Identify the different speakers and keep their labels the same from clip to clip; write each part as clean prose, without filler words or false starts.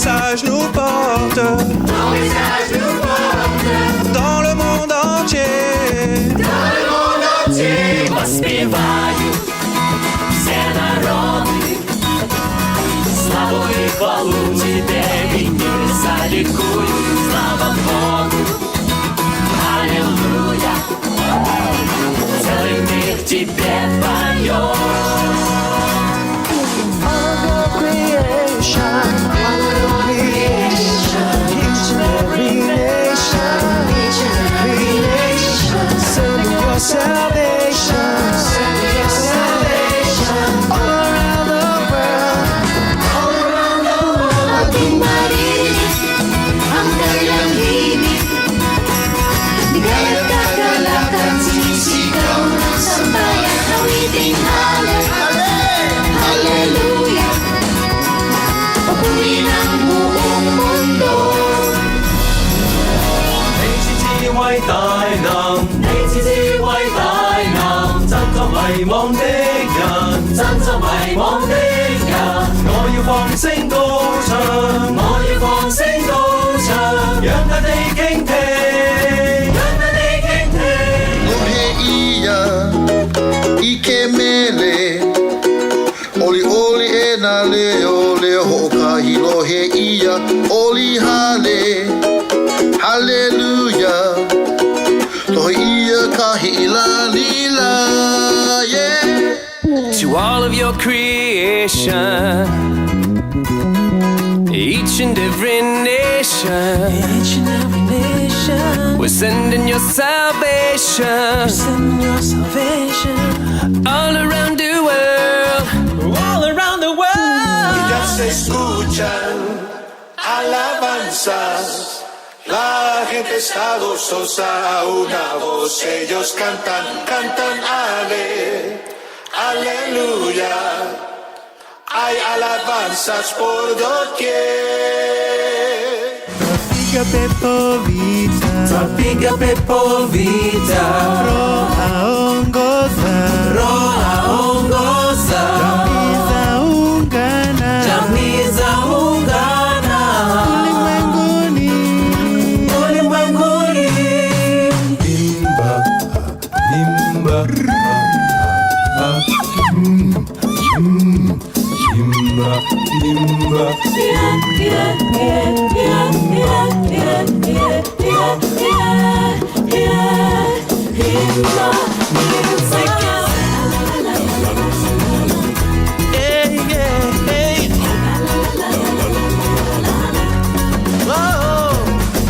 Speaker 1: message nous porte.
Speaker 2: Ton message nous porte.
Speaker 1: Dans le monde entier.
Speaker 2: Dans le monde entier. Поспіваю все народи. Славу і хвалу тебе і небеса ликуют. Слава Богу. Аллилуйя. Целый мир тебе поет.
Speaker 1: Salvation, all around the world,
Speaker 2: all around the world. Ating marinig ang kanilang himig. Bigay at kagalakan, sinisigaw ng sambayan, awiting Hallelujah. Papuri ng buong mundo.
Speaker 3: 你是智慧大能，你是智慧大能，振作迷惘的人，振作迷惘的人，我要放聲高唱，我要放聲高唱，讓大地傾聽，讓大地傾聽。
Speaker 4: Loheia, Ikemele, Oli Oli ena leo leo hokahi loheia, Oli hale, Hallelujah, Loheia kahi ila lila, yeah.
Speaker 1: to all of your creation, each and every nation, we're sending your salvation, all around the world, all around the world.
Speaker 5: Ya se escuchan alabanzas, la gente está gozosa, una voz ellos cantan, cantan aleluya. Hay alabanzas por doquier.
Speaker 1: Tropiga Pepovita,
Speaker 3: Tropiga Pepovita,
Speaker 1: Roa Ongoza,
Speaker 3: Roa Ongoza,
Speaker 1: Jamiza Ungana,
Speaker 3: Jamiza Ungana,
Speaker 1: Ulimwenguni,
Speaker 3: ulimwenguni. Imba, imba, imba, imba.
Speaker 1: hey, yeah, hey. Oh,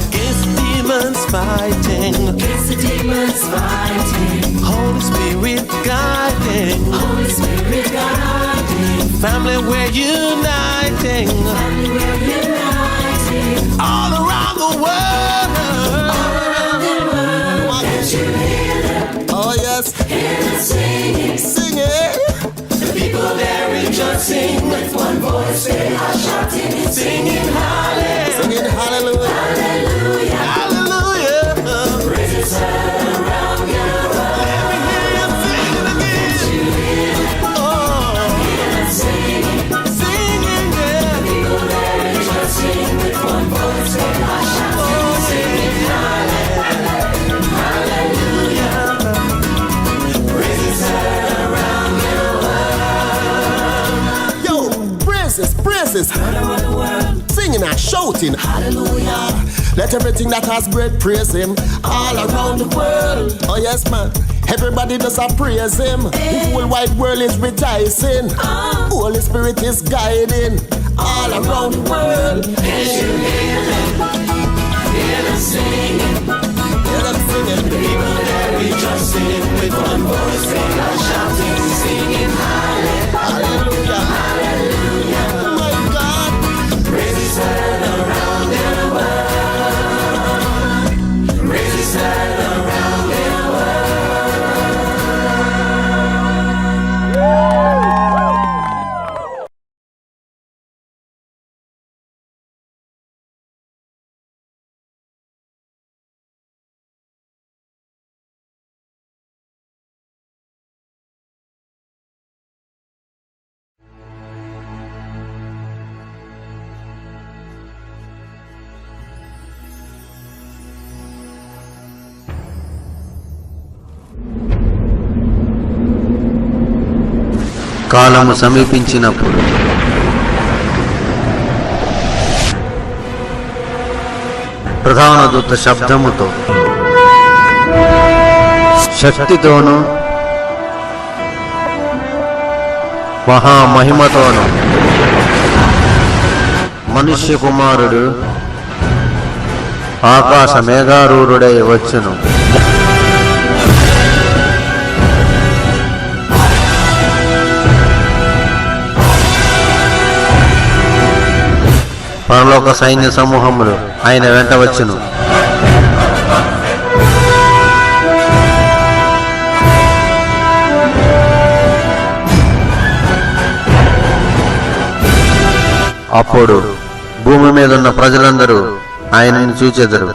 Speaker 1: against the demons fighting,
Speaker 2: Against the demons fighting,
Speaker 1: Holy Spirit guiding,
Speaker 2: Holy Spirit guiding,
Speaker 1: family we're uniting,
Speaker 2: family we're uniting.
Speaker 1: all around the world.
Speaker 2: Around the world, can't you hear them?
Speaker 4: Oh yes,
Speaker 2: Hear them singing.
Speaker 4: sing it.
Speaker 2: The people there rejoicing with one voice. They are shouting, singing hallelujah,
Speaker 4: Singing hallelujah.
Speaker 2: hallelujah.
Speaker 1: Hallelujah.
Speaker 2: Praises heard around the world.
Speaker 1: Let me hear you sing it again. Oh,
Speaker 2: Hear them singing.
Speaker 1: singing, yeah.
Speaker 2: People there rejoicing with one voice. They are shouting, singing hallelujah. Praises heard around the world.
Speaker 4: Yo, praises, praises.
Speaker 2: Around the world.
Speaker 4: Singing and shouting.
Speaker 2: Hallelujah.
Speaker 4: Let everything that has breath praise him all around the world. Oh yes, man. Everybody does a praise him. The whole wide world is rejoicing. Holy Spirit is guiding all around the world.
Speaker 2: Can't you hear them? Hear them singing.
Speaker 4: Hear them singing.
Speaker 2: People there rejoicing with one voice. They are shouting, singing
Speaker 4: Hallelujah.
Speaker 2: hallelujah.
Speaker 4: My God.
Speaker 2: Praises heard around the world. Praises heard around the
Speaker 6: కాలము సమీపించినప్పుడు ప్రధాన దూత శబ్దముతో శక్తితోనూ మహామహిమతోనూ మనుష్య కుమారుడు ఆకాశ మేఘారూఢుడై వచ్చును. పరలోక సైన్య సమూహములు ఆయన వెంట వచ్చును. అప్పుడు భూమి మీద ఉన్న ప్రజలందరూ ఆయనను చూచెదరు.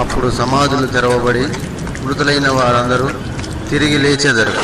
Speaker 6: అప్పుడు సమాధులు తెరవబడి మృతులైన వారందరూ తిరిగి లేచెదరు.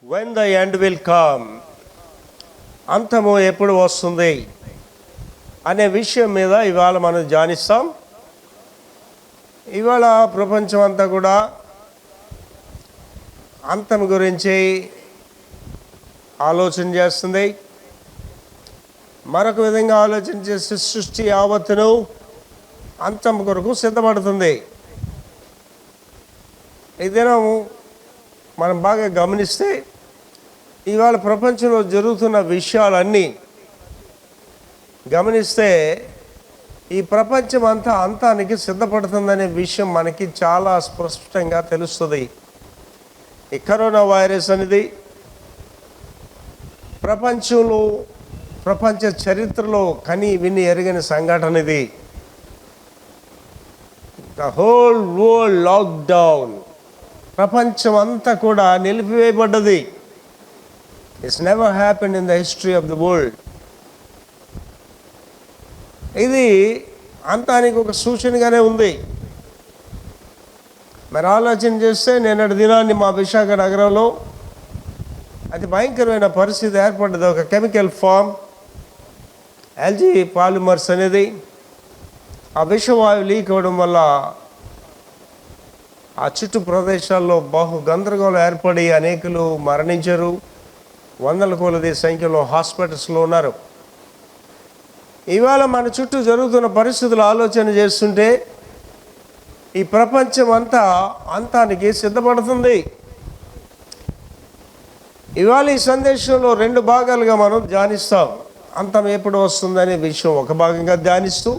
Speaker 7: When the end will come, అంతము ఎప్పుడు వస్తుంది అనే విషయం మీద ఇవాళ మనం ధ్యానిస్తాం. ఇవాళ ప్రపంచం అంతా కూడా అంతం గురించి ఆలోచన చేస్తుంది. మరొక విధంగా ఆలోచన చేసి సృష్టి యావత్తును అంతం కొరకు సిద్ధపడుతుంది. ఈ దినం మనం బాగా గమనిస్తే ఇవాళ ప్రపంచంలో జరుగుతున్న విషయాలన్నీ గమనిస్తే ఈ ప్రపంచం అంతా అంతానికి సిద్ధపడుతుందనే విషయం మనకి చాలా స్పష్టంగా తెలుస్తుంది. ఈ కరోనా వైరస్ అనేది ప్రపంచ చరిత్రలో కని విని ఎరగని సంఘటన ఇది. ద హోల్ వరల్డ్ లాక్డౌన్, ప్రపంచం అంతా కూడా నిలిపివేయబడ్డది. It's never happened in the history of the world. ఇది అంతానికి ఒక సూచనగానే ఉంది. మరి ఆలోచన చేస్తే నిన్నటి దినాన్ని మా విశాఖ నగరంలో అతి భయంకరమైన పరిస్థితి ఏర్పడ్డది. ఒక కెమికల్ ఫామ్ ఎల్జీ పాలిమర్స్ అనేది ఆ విషవాయువు లీక్ అవ్వడం వల్ల ఆ చుట్టూ ప్రదేశాల్లో బహు గందరగోళం ఏర్పడి అనేకులు మరణించారు. వందల కొలది సంఖ్యలో హాస్పిటల్స్లో ఉన్నారు. ఇవాళ మన చుట్టూ జరుగుతున్న పరిస్థితులు ఆలోచన చేస్తుంటే ఈ ప్రపంచం అంతా అంతానికి సిద్ధపడుతుంది. ఇవాళ ఈ సందేశంలో 2 భాగాలుగా మనం ధ్యానిస్తాం. అంతం ఎప్పుడు వస్తుందనే విషయం ఒక భాగంగా ధ్యానిస్తూ,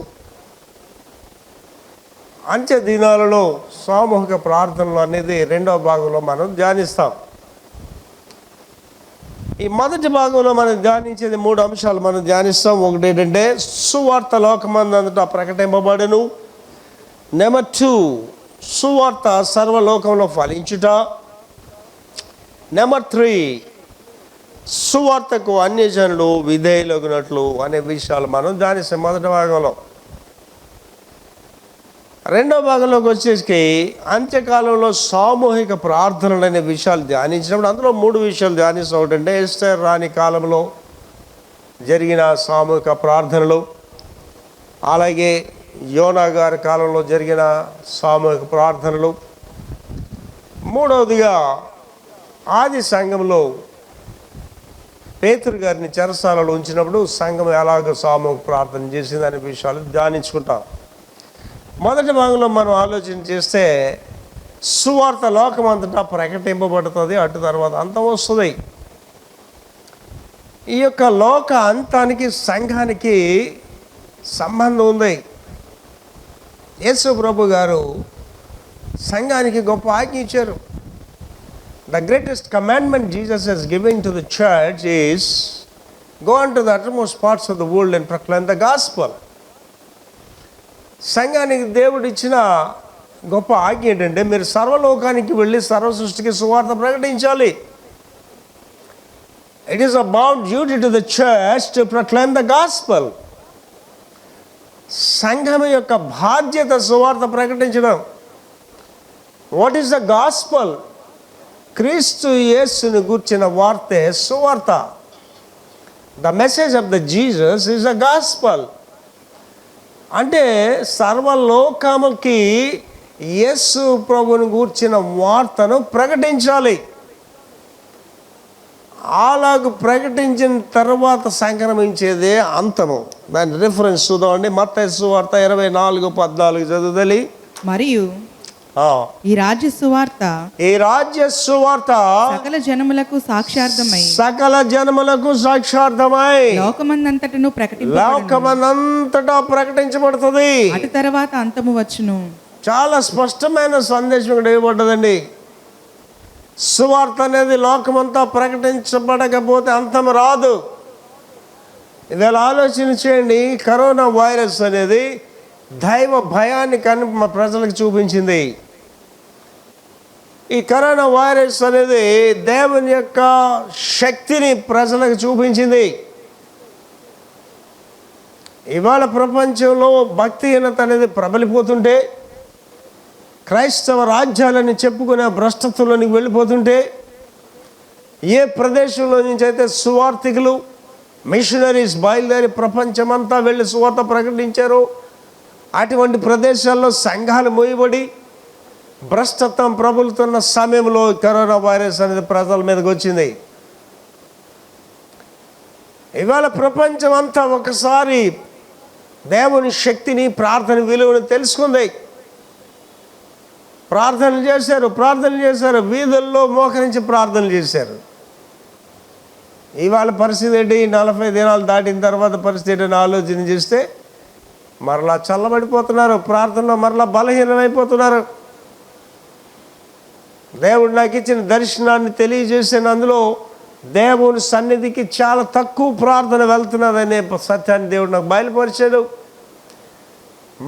Speaker 7: అంత్య దినాలలో సామూహిక ప్రార్థనలు అనేది 2వ భాగంలో మనం ధ్యానిస్తాం. ఈ మొదటి భాగంలో మనం ధ్యానించేది 3 అంశాలు మనం ధ్యానిస్తాం. ఒకటి ఏంటంటే సువార్త లోకమందంతటా ప్రకటింపబడెను. నెంబర్ 2, సువార్త సర్వలోకంలో ఫలించుట. నెంబర్ 3, సువార్తకు అన్యజనులు విధేయులగునట్లు అనే విషయాలు మనం ధ్యానిస్తాం మొదటి భాగంలో. 2వ భాగంలోకి వచ్చేసి అంత్యకాలంలో సామూహిక ప్రార్థనలు అనే విషయాలు ధ్యానించినప్పుడు అందులో 3 విషయాలు ధ్యానిస్తాం. ఒకటంటే ఎస్తేర్ రాణి కాలంలో జరిగిన సామూహిక ప్రార్థనలు, అలాగే యోనా గారి కాలంలో జరిగిన సామూహిక ప్రార్థనలు, 3వదిగా ఆది సంఘంలో పేతురు గారిని చెరసాలలో ఉంచినప్పుడు సంఘం ఎలాగో సామూహిక ప్రార్థన చేసిందనే విషయాలు ధ్యానించుకుంటాం. మొదటి భాగంలో మనం ఆలోచన చేస్తే సువార్త లోకమంతటా ప్రకటింపబడుతుంది, అటు తర్వాత అంతం వస్తుంది. ఈ యొక్క లోక అంతానికి సంఘానికి సంబంధం ఉంది. యేసు ప్రభు గారు సంఘానికి గొప్ప ఆజ్ఞ ఇచ్చారు. The greatest commandment Jesus has given to the church is go unto the uttermost parts of the world and proclaim the gospel. సంఘానికి దేవుడు ఇచ్చిన గొప్ప ఆజ్ఞ ఏంటంటే మీరు సర్వలోకానికి వెళ్ళి సర్వ సృష్టికి సువార్త ప్రకటించాలి. It is about duty to the church to proclaim the gospel. సంఘం యొక్క బాధ్యత సువార్త ప్రకటించడం. What is the gospel? క్రీస్తు యేసుని గూర్చిన వార్తే సువార్త. The message of the Jesus is the gospel. అంటే సర్వలోకముకి యేసు ప్రభుని గూర్చిన వార్తను ప్రకటించాలి. అలాగూ ప్రకటించిన తర్వాత సంక్రమించేదే అంతము. దాని రిఫరెన్స్ చూద్దామండి. మత్తయి సువార్త 24:14 చదువుదలి.
Speaker 8: మరియు ఈ రాజ్య సువార్త సకల జనములకు సాక్షార్థమై లోకమందంతటా ప్రకటించబడుతుంది. అటు తర్వాత అంతము వచ్చును.
Speaker 7: చాలా స్పష్టమైన సందేశం ఇక్కడ ఇవ్వబడ్డదండి. సువార్త అనేది లోకమంతా ప్రకటించబడకపోతే అంతం రాదు. ఇవాళ ఆలోచన చేయండి. కరోనా వైరస్ అనేది దైవ భయాన్ని ప్రజలకు చూపించింది. ఈ కరోనా వైరస్ అనేది దేవుని యొక్క శక్తిని ప్రజలకు చూపించింది. ఇవాళ ప్రపంచంలో భక్తిహీనత అనేది ప్రబలిపోతుంటే, క్రైస్తవ రాజ్యాలని చెప్పుకునే భ్రష్టత్వంలోనికి వెళ్ళిపోతుంటే, ఏ ప్రదేశంలో నుంచి అయితే సువార్థికులు మిషనరీస్ బయలుదేరి ప్రపంచమంతా వెళ్ళి సువార్త ప్రకటించారు, అటువంటి ప్రదేశాల్లో సంఘాలు మూయబడి భ్రష్టత్వం ప్రబలుతున్న సమయంలో కరోనా వైరస్ అనేది ప్రజల మీదకి వచ్చింది. ఇవాళ ప్రపంచం అంతా ఒకసారి దేవుని శక్తిని, ప్రార్థన విలువను తెలుసుకుంది. ప్రార్థనలు చేశారు, వీధుల్లో మోకరించి ప్రార్థనలు చేశారు. ఇవాళ పరిస్థితి ఏంటి? 40 దినాలు దాటిన తర్వాత పరిస్థితి ఏంటని ఆలోచన చేస్తే మరలా చల్లబడిపోతున్నారు, ప్రార్థనలో మరలా బలహీనమైపోతున్నారు. దేవుడు నాకు ఇచ్చిన దర్శనాన్ని తెలియజేసిన అందులో దేవుని సన్నిధికి చాలా తక్కువ ప్రార్థన వెళ్తున్నదనే సత్యాన్ని దేవుడు నాకు బయలుపరిచాడు.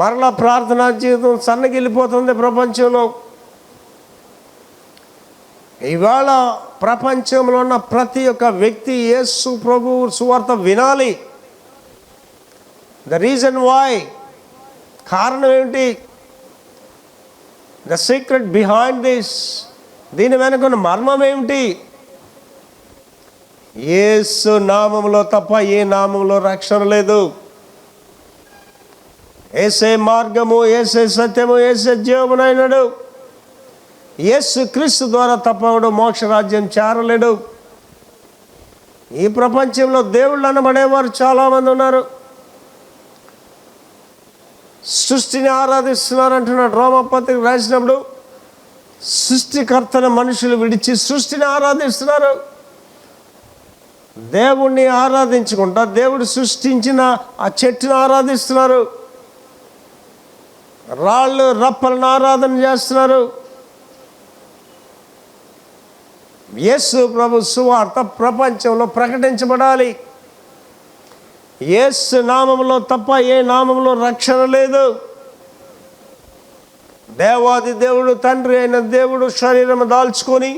Speaker 7: మరలా ప్రార్థనా జీవితం సన్నగిల్లిపోతుంది ప్రపంచంలో. ఇవాళ ప్రపంచంలో ఉన్న ప్రతి ఒక్క వ్యక్తి యేసు ప్రభు సువార్త వినాలి. ద రీజన్ వై, కారణం ఏమిటి? ద సీక్రెట్ బిహైండ్ దిస్, దీని వెనుకున్న మర్మం ఏమిటి? యేసు నామములో తప్ప ఏ నామంలో రక్షణ లేదు. యేసే మార్గము, యేసే సత్యము, యేసే జీవమునైనడు. యేసు క్రీస్తు ద్వారా తప్పడు మోక్ష రాజ్యం చేరలేడు. ఈ ప్రపంచంలో దేవుళ్ళు అనబడేవారు చాలామంది ఉన్నారు. సృష్టిని ఆరాధిస్తున్నారు అంటున్నాడు. రోమపత్రిక రాసినప్పుడు సృష్టికర్తన మనుషులు విడిచి సృష్టిని ఆరాధిస్తున్నారు. దేవుణ్ణి ఆరాధించుకుంటా దేవుడు సృష్టించిన ఆ చెట్టును ఆరాధిస్తున్నారు. రాళ్ళు రప్పలను ఆరాధన చేస్తున్నారు. యేసు ప్రభు సువార్త ప్రపంచంలో ప్రకటించబడాలి. యేసు నామములో తప్ప ఏ నామములో రక్షణ లేదు. దేవాది దేవుడు తండ్రి అయిన దేవుడు శరీరము దాల్చుకొని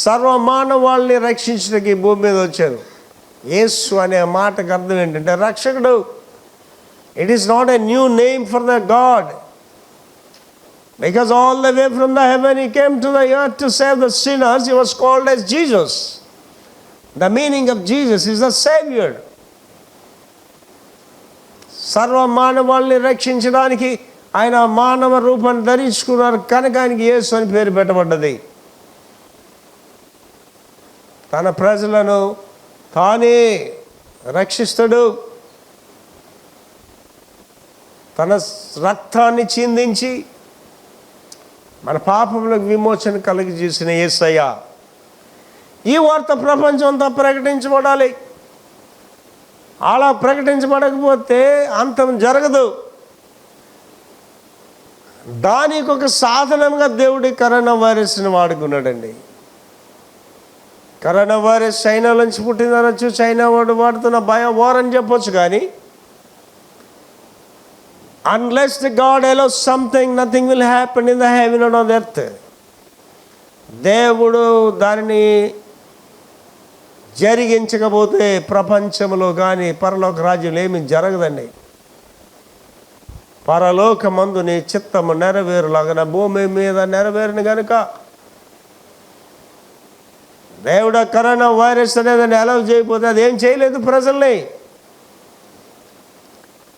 Speaker 7: సర్వ మానవాళ్ళని రక్షించడానికి ఈ భూమి మీద వచ్చారు. యేసు అనే మాటకు అర్థం ఏంటంటే రక్షకుడు. It is not a new name for the God, because all the way from the heaven he came to the earth to save the sinners. He was called as Jesus. The meaning of Jesus is the Savior. సర్వ మానవాళ్ళని రక్షించడానికి ఆయన మానవ రూపాన్ని ధరించుకున్నారు కనుక ఆయనకి యేసు అని పేరు పెట్టబడ్డది. తన ప్రజలను తానే రక్షిస్తాడు. తన రక్తాన్ని చిందించి మన పాపములకు విమోచన కలిగజేసిన యేసయ్య. ఈ వార్త ప్రపంచం అంతా ప్రకటించబడాలి. అలా ప్రకటించబడకపోతే అంతం జరగదు. దానికి ఒక సాధనంగా దేవుడి కరోనా వైరస్ని వాడుకున్నాడండి. కరోనా వైరస్ చైనా నుంచి పుట్టిందనొచ్చు, చైనా వాడు వాడుతున్న వార్ అని చెప్పొచ్చు. కానీ unless the God allows something, nothing will happen in the heaven and on the earth. దేవుడు దానిని జరిగించకపోతే ప్రపంచంలో కానీ పరలోక రాజ్యంలో ఏమి జరగదండి. పరలోకమందు నీ చిత్తము నెరవేరులాగా భూమి మీద నెరవేరును కనుక దేవుడు కరోనా వైరస్ అనేది అలౌ చేయకపోతే అది ఏం చేయలేదు ప్రజల్ని.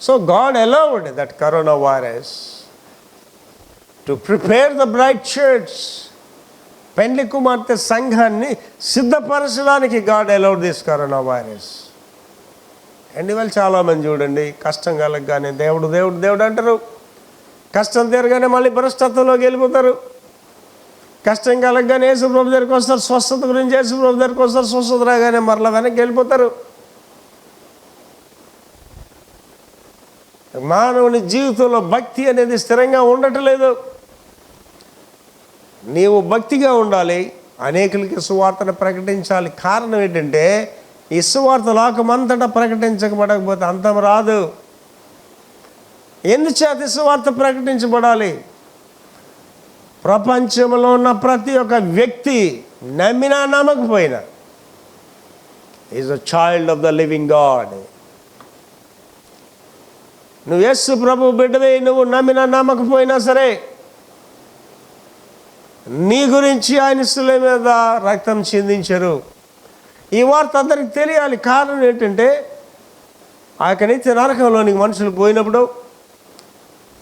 Speaker 7: So God allowed that coronavirus to prepare the bride church. పెండ్లి కుమార్తె సంఘాన్ని సిద్ధపరచడానికి God allowed this coronavirus. And ఇవాళ చాలామంది చూడండి కష్టం కలగగానే దేవుడు దేవుడు దేవుడు అంటారు. కష్టం తీరగానే మళ్ళీ భ్రష్టత్వంలోకి వెళ్ళిపోతారు. కష్టం కలగగానే యేసు ప్రభు దగ్గరికి వస్తారు, స్వస్థత గురించి యేసు ప్రభు దగ్గరికి వస్తారు, స్వస్థత రాగానే మరలా వెనక్కి వెళ్ళిపోతారు. మానవుని జీవితంలో భక్తి అనేది స్థిరంగా ఉండట్లేదు. నీవు భక్తిగా ఉండాలి, అనేకులకి సువార్తను ప్రకటించాలి. కారణం ఏంటంటే ఈ సువార్త లోకమంతటా ప్రకటించబడకపోతే అంతం రాదు. ఎందుచేత సువార్త ప్రకటించబడాలి? ప్రపంచంలో ఉన్న ప్రతి ఒక్క వ్యక్తి నమ్మినా నమ్మకపోయినా is a child of the living God. నువ్వు యేసు ప్రభు బిడ్డవే, నువ్వు నమ్మినా నమ్మకపోయినా సరే నీ గురించి ఆయన శిలువ మీద రక్తం చిందించారు. ఈ వార్త అందరికి తెలియాలి. కారణం ఏంటంటే ఆ యొక్క నిత్య నరకంలోనికి మనుషులు పోయినప్పుడు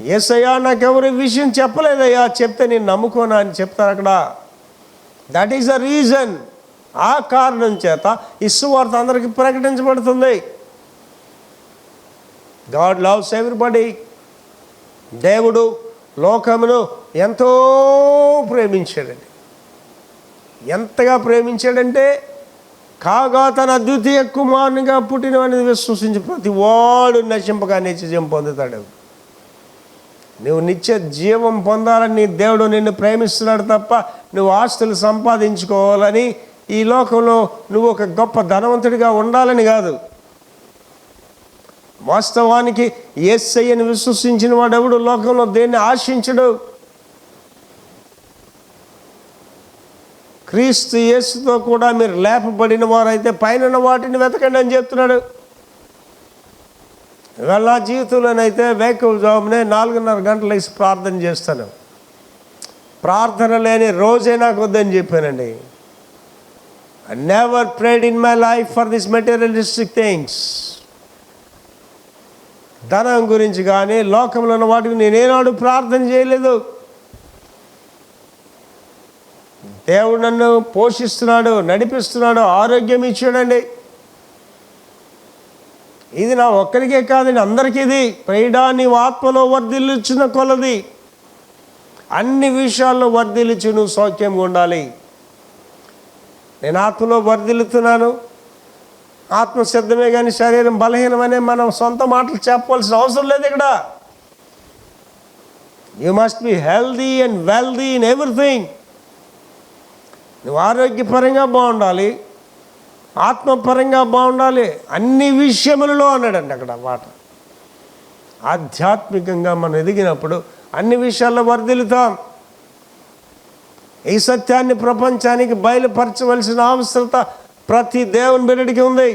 Speaker 7: యేసయ్యా నాకెవరు విషయం చెప్పలేదయ్యా, చెప్తే నేను నమ్ముకోనా అని చెప్తారు అక్కడ. That is the reason. ఆ కారణం చేత ఈ సువార్త అందరికీ ప్రకటించబడుతుంది. God loves everybody. దేవుడు లోకమును ఎంతో ప్రేమించాడండి. ఎంతగా ప్రేమించాడంటే కాగా తన ద్వితీయ కుమారునిగా పుట్టినవని విశ్వసించి ప్రతి వాడు నశింపగా నిత్య జీవం పొందుతాడు. నువ్వు నిత్య జీవం పొందాలని దేవుడు నిన్ను ప్రేమిస్తున్నాడు తప్ప నువ్వు ఆస్తులు సంపాదించుకోవాలని, ఈ లోకంలో నువ్వు ఒక గొప్ప ధనవంతుడిగా ఉండాలని కాదు. వాస్తవానికి యేసయ్యను విశ్వసించిన వాడెవడు లోకంలో దేన్ని ఆశించడు. క్రీస్తు యేసుతో కూడా మీరు లేపబడిన వారైతే పైన వాటిని వెతకండి అని చెప్తున్నాడు. ఇవాళ నా జీవితంలోనైతే వేకువజామునే 4:30 గంటలు వేసి ప్రార్థన చేస్తాను. ప్రార్థన లేని రోజే నాకు వద్దని చెప్పానండి. I never prayed in my life for these materialistic things. ధనం గురించి కానీ లోకంలో ఉన్న వాటికి నేనేనాడు ప్రార్థన చేయలేదు. దేవుడు నన్ను పోషిస్తున్నాడు, నడిపిస్తున్నాడు, ఆరోగ్యం ఇచ్చాడండి. ఇది నా ఒక్కరికే కాదండి, అందరికీ ఇది. ప్రియుడా, నీవు ఆత్మలో వర్ధిల్లుచున్న కొలది అన్ని విషయాల్లో వర్ధిల్లుచు నువ్వు సౌఖ్యంగా ఉండాలి. నేను ఆత్మలో వర్ధిల్లుతున్నాను, ఆత్మ సిద్ధమే కానీ శరీరం బలహీనమనే మనం సొంత మాటలు చెప్పవలసిన అవసరం లేదు ఇక్కడ. You must be healthy and wealthy in everything. నువ్వు ఆరోగ్యపరంగా బాగుండాలి, ఆత్మపరంగా బాగుండాలి, అన్ని విషయములలో అన్నాడండి అక్కడ మాట. ఆధ్యాత్మికంగా మనం ఎదిగినప్పుడు అన్ని విషయాల్లో వర్ధిల్లుతాం. ఈ సత్యాన్ని ప్రపంచానికి బయలుపరచవలసిన అవసరత ప్రతి దేవుని బిడ్డడికి ఉంది.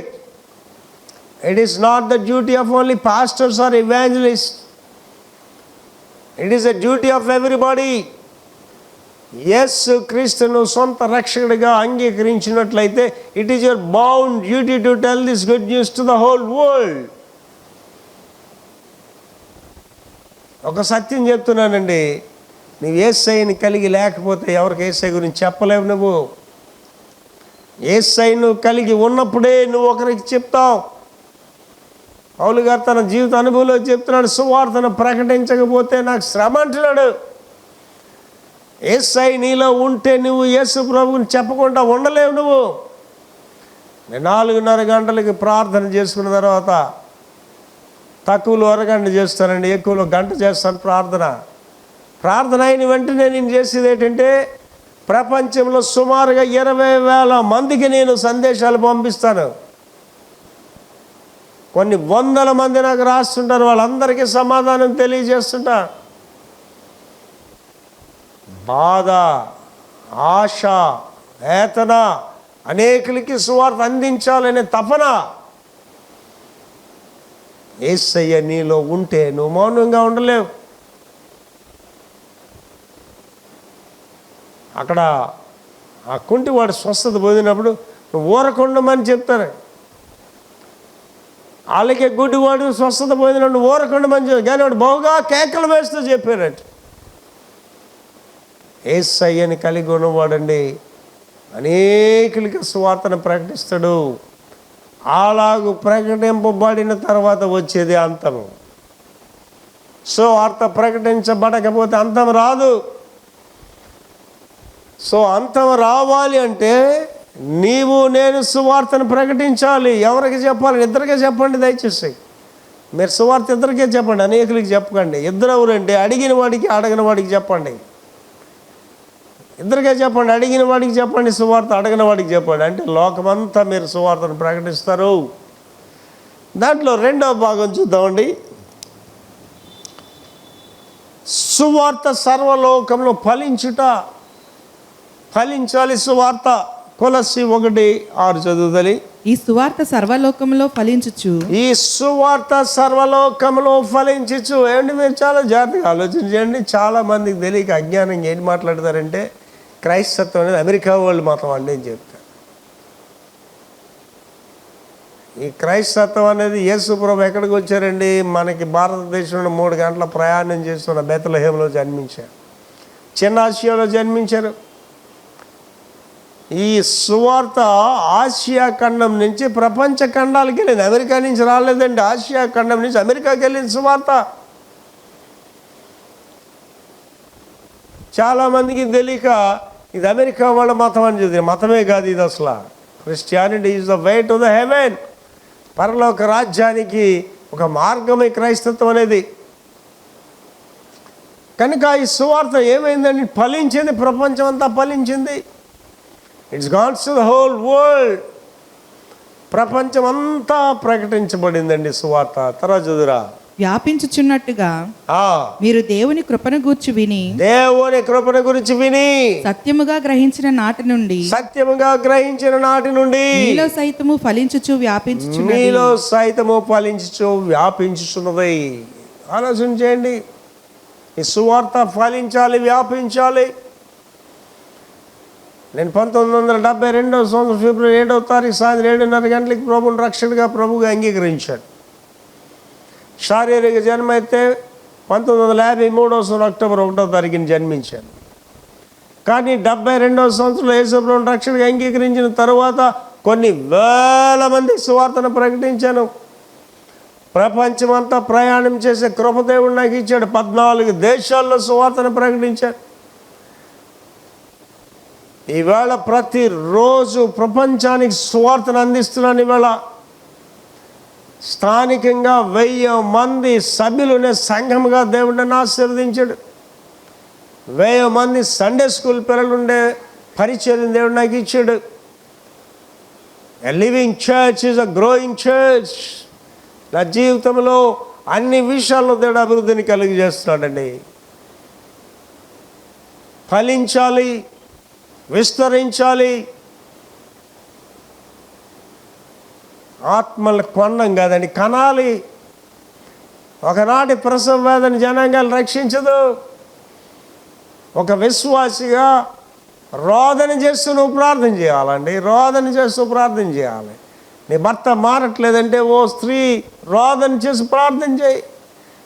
Speaker 7: It is not the duty of only pastors or evangelist, it is the duty of everybody. Yesu క్రీస్తును సొంత రక్షకుడిగా అంగీకరించినట్లయితే it is your bound duty to tell this good news to the whole world. ఒక సత్యం చెప్తున్నానండి, నువ్వు యేసయ్యని కలిగి లేకపోతే ఎవరికి యేసయ్య గురించి చెప్పలేవు. నువ్వు యేసయ్య నువ్వు కలిగి ఉన్నప్పుడే నువ్వు ఒకరికి చెప్తావు. పౌలు గారు తన జీవిత అనుభవంలో చెప్తున్నాడు, సువార్తను ప్రకటించకపోతే నాకు శ్రమ అంటున్నాడు. యేసయ్య నీలో ఉంటే నువ్వు యేసు ప్రభువుని చెప్పకుండా ఉండలేవు. నువ్వు నేను 4:30 గంటలకి ప్రార్థన చేసుకున్న తర్వాత తక్కువలో అరగంట చేస్తానండి, ఎక్కువలో గంట చేస్తాను ప్రార్థన అయిన వెంటనే నేను చేసేది ఏంటంటే ప్రపంచంలో సుమారుగా 20,000 మందికి నేను సందేశాలు పంపిస్తాను. కొన్ని 100 మంది నాకు రాస్తుంటారు, వాళ్ళందరికీ సమాధానం తెలియజేస్తుంటా. బాధ, ఆశ, వేతన, అనేకులకి సువార్త అందించాలనే తపన. యేసయ్య నీలో ఉంటే నువ్వు మౌనంగా ఉండలేవు. అక్కడ ఆ కుంటివాడు స్వస్థత పొందినప్పుడు నువ్వు ఊరకుండమని చెప్తారు. వాళ్ళకే గుడ్డివాడు స్వస్థత పొందినప్పుడు నువ్వు ఊరకుండమని చెప్తారు, కానీ వాడు బహుగా కేకలు వేస్తూ చెప్పారట. యేసయ్యని కలిగి ఉన్నవాడండి అనేకులకి సువార్తను ప్రకటిస్తాడు. అలాగూ ప్రకటింపబడిన తర్వాత వచ్చేది అంతము. సో వార్త ప్రకటించబడకపోతే అంతం రాదు. సో అంతం రావాలి అంటే నీవు నేను సువార్తను ప్రకటించాలి. ఎవరికి చెప్పాలి? ఇద్దరికే చెప్పండి దయచేసి. మీరు సువార్త ఇద్దరికే చెప్పండి, అనేకులకి చెప్పకండి. ఇద్దరు ఎవరంటే అడిగిన వాడికి అడగిన వాడికి చెప్పండి. ఇద్దరికే చెప్పండి, అడిగిన వాడికి చెప్పండి సువార్త, అడగిన వాడికి చెప్పండి. అంటే లోకమంతా మీరు సువార్తను ప్రకటిస్తారు. దాంట్లో 2వ భాగం చూద్దామండి. సువార్త సర్వలోకంలో ఫలించాలి సువార్త. కొలస్సీ 1:6 చదువుతలి.
Speaker 8: ఈ సువార్త సర్వలోకంలో ఫలించుచు.
Speaker 7: ఈ సువార్త సర్వలోకంలో ఫలించుచు. ఏమండి, మీరు చాలా జాగ్రత్తగా ఆలోచించండి. చాలా మందికి తెలియక అజ్ఞానంగా ఏం మాట్లాడతారంటే క్రైస్తత్వం అనేది అమెరికా వాళ్ళు మతం అండి అని చెప్తారు. ఈ క్రైస్తత్వం అనేది యేసు ప్రభు ఎక్కడికి వచ్చారండి? మనకి భారతదేశంలో 3 గంటల ప్రయాణం చేస్తున్న బెత్లెహేంలో జన్మించారు. చిన్న ఆసియాలో జన్మించారు. ఈ సువార్త ఆసియా ఖండం నుంచి ప్రపంచ ఖండాలకు వెళ్ళింది. అమెరికా నుంచి రాలేదండి, ఆసియా ఖండం నుంచి అమెరికాకి వెళ్ళింది సువార్త. చాలామందికి తెలియక ఇది అమెరికా వాళ్ళ మతం అని చెప్తుంది. మతమే కాదు ఇది అసలు. Christianity is the way to the heaven. పరలోక రాజ్యానికి ఒక మార్గమే క్రైస్తత్వం అనేది. కనుక ఈ సువార్త ఏమైందండి? ఫలించింది, ప్రపంచం అంతా ఫలించింది. It's gone to the whole world. ప్రపంచం అంతా ప్రకటించబడిందండి సువార్త. తర్వాత చదువురా.
Speaker 8: వ్యాపించుచున్నట్టుగా మీరు దేవుని కృపను గూర్చి విని,
Speaker 7: దేవుని కృపను గురించి విని
Speaker 8: సత్యముగా గ్రహించిన నాటి నుండి మీలో సైతము ఫలించుచు
Speaker 7: వ్యాపించుచున్నది. ఆలోచన చేయండి. ఈ సువార్త ఫలించాలి, వ్యాపించాలి. నేను 1972 సంవత్సరం ఫిబ్రవరి 7వ తారీఖు సాయంత్రం 7:30 గంటలకి ప్రభువుని రక్షకుడిగా ప్రభువుగా అంగీకరించాడు. శారీరక జన్మ అయితే 1953 సంవత్సరం అక్టోబర్ 1వ తారీఖుని జన్మించాను. కానీ 72వ సంవత్సరంలో యేసు ప్రభువుని రక్షకుడిగా అంగీకరించిన తరువాత కొన్ని వేల మంది సువార్తను ప్రకటించాను. ప్రపంచమంతా ప్రయాణం చేసే కృపదేవుడు నాకు ఇచ్చాడు. 14 దేశాల్లో సువార్తను ప్రకటించాడు. ఈవేళ ప్రతిరోజు ప్రపంచానికి సువార్తను అందిస్తున్నాను. ఈవేళ స్థానికంగా 1000 మంది సభ్యులునే సంఘముగా దేవుడు నన్ను ఆశీర్వదించాడు. 1000 మంది సండే స్కూల్ పిల్లలుండే పరిచయం దేవుడు నాకు ఇచ్చాడు. ఎ living church is a growing church. నా జీవితంలో అన్ని విషయాల్లో దేవుడు అభివృద్ధిని కలిగజేస్తున్నాడండి. ఫలించాలి, విస్తరించాలి. ఆత్మలు కొనడం కాదండి, కనాలి. ఒకనాటి ప్రసవ వేదన జనాంగాలు రక్షించదు. ఒక విశ్వాసిగా రోదన చేస్తూ నువ్వు ప్రార్థన చేయాలండి. రోదన చేస్తూ ప్రార్థన చేయాలి. నీ భర్త మారట్లేదంటే ఓ స్త్రీ రోదన చేసి ప్రార్థన చేయి.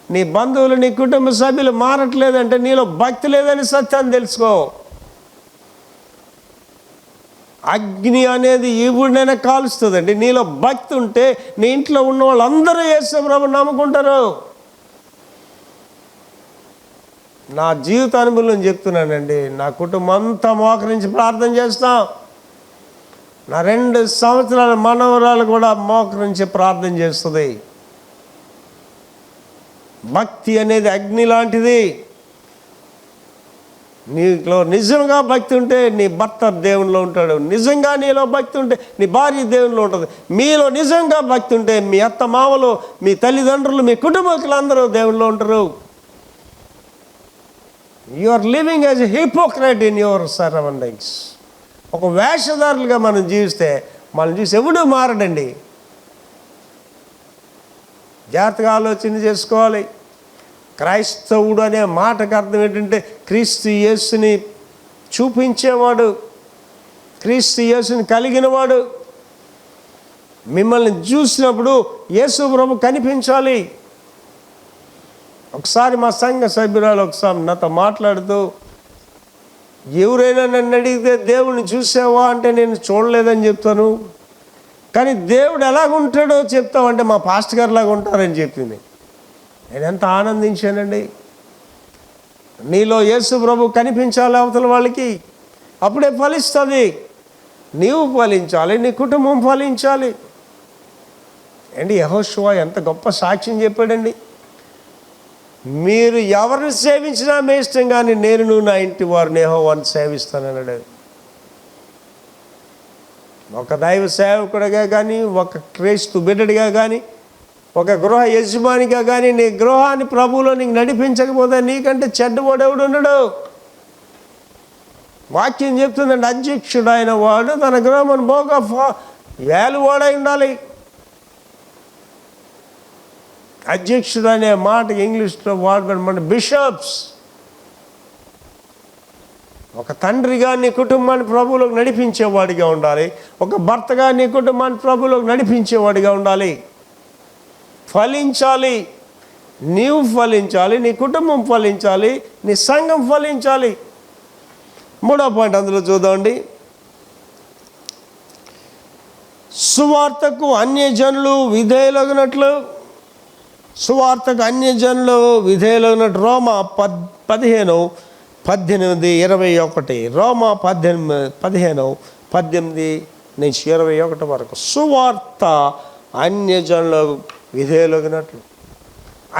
Speaker 7: నీ బంధువులు, నీ కుటుంబ సభ్యులు మారట్లేదంటే నీలో భక్తి లేదని సత్యాన్ని తెలుసుకో. అగ్ని అనేది ఈవుడినైనా కాలుస్తుందండి. నీలో భక్తి ఉంటే నీ ఇంట్లో ఉన్న వాళ్ళందరూ యేసు ప్రభువుని నమ్ముకుంటారు. నా జీవిత అనుభవం చెప్తున్నానండి. నా కుటుంబం అంతా మోకరించి ప్రార్థన చేస్తాం. నా 2 సంవత్సరాల మనవరాలు కూడా మోకరించి ప్రార్థన చేస్తుంది. భక్తి అనేది అగ్ని లాంటిది. నీలో నిజంగా భక్తి ఉంటే నీ భర్త దేవునిలో ఉంటాడు. నిజంగా నీలో భక్తి ఉంటే నీ భార్య దేవునిలో ఉంటుంది. మీలో నిజంగా భక్తి ఉంటే మీ అత్త మామలు, మీ తల్లిదండ్రులు, మీ కుటుంబీకులందరూ దేవునిలో ఉంటారు. You are living as a hypocrite in your surroundings. ఒక వేషధారులుగా మనం జీవిస్తే మనం చూసి ఎవడూ మారడండి. జాగ్రత్తగా ఆలోచన చేసుకోవాలి. క్రైస్తవుడు అనే మాటకు అర్థం ఏంటంటే క్రీస్తు యేసుని చూపించేవాడు, క్రీస్తు యేసుని కలిగినవాడు. మిమ్మల్ని చూసినప్పుడు యేసు ప్రభు కనిపించాలి. ఒకసారి మా సంఘ సభ్యురాలు ఒకసారి నాతో మాట్లాడుతూ, ఎవరైనా నన్ను అడిగితే దేవుడిని చూసావా అంటే నేను చూడలేదని చెప్తాను, కానీ దేవుడు ఎలాగుంటాడో చెప్తామంటే మా పాస్టర్ గారు లాగా ఉంటారని చెప్పింది. నేను ఎంత ఆనందించానండి. నీలో యేసు ప్రభు కనిపించాలి అవతల వాళ్ళకి, అప్పుడే ఫలిస్తుంది. నీవు ఫలించాలి, నీ కుటుంబం ఫలించాలి. అండి యెహోషువ ఎంత గొప్ప సాక్ష్యం చెప్పాడండి. మీరు ఎవరిని సేవించినా మీ ఇష్టం, కానీ నేను నా ఇంటి వారిని యెహోవాను సేవిస్తానన్నాడు. ఒక దైవ సేవకుడిగా కానీ, ఒక క్రీస్తు బిడ్డడిగా కానీ, ఒక గృహ యజమానిగా కానీ నీ గృహాన్ని ప్రభువులో నీకు నడిపించకపోతే నీకంటే చెడ్డవాడెవడు ఉన్నాడు. వాక్యం చెప్తుందండి, అధ్యక్షుడు అయిన వాడు తన గృహమును బాగా వేలువాడై ఉండాలి. అధ్యక్షుడు అనే మాట ఇంగ్లీష్లో వాడబడి బిషప్స్. ఒక తండ్రిగా నీ కుటుంబాన్ని ప్రభువులోకి నడిపించేవాడిగా ఉండాలి. ఒక భర్తగా నీ కుటుంబాన్ని ప్రభువులోకి నడిపించేవాడిగా ఉండాలి. ఫలించాలి, నీవు ఫలించాలి, నీ కుటుంబం ఫలించాలి, నీ సంఘం ఫలించాలి. 3వ పాయింట్ అందులో చూద్దామండి. సువార్తకు అన్యజనులు విధేయులగినట్లు, సువార్తకు అన్యజనులు విధేయులగినట్టు రోమా 15:18-21. రోమా 15:18-21 వరకు. సువార్త అన్యజనులు విధేయులగినట్లు.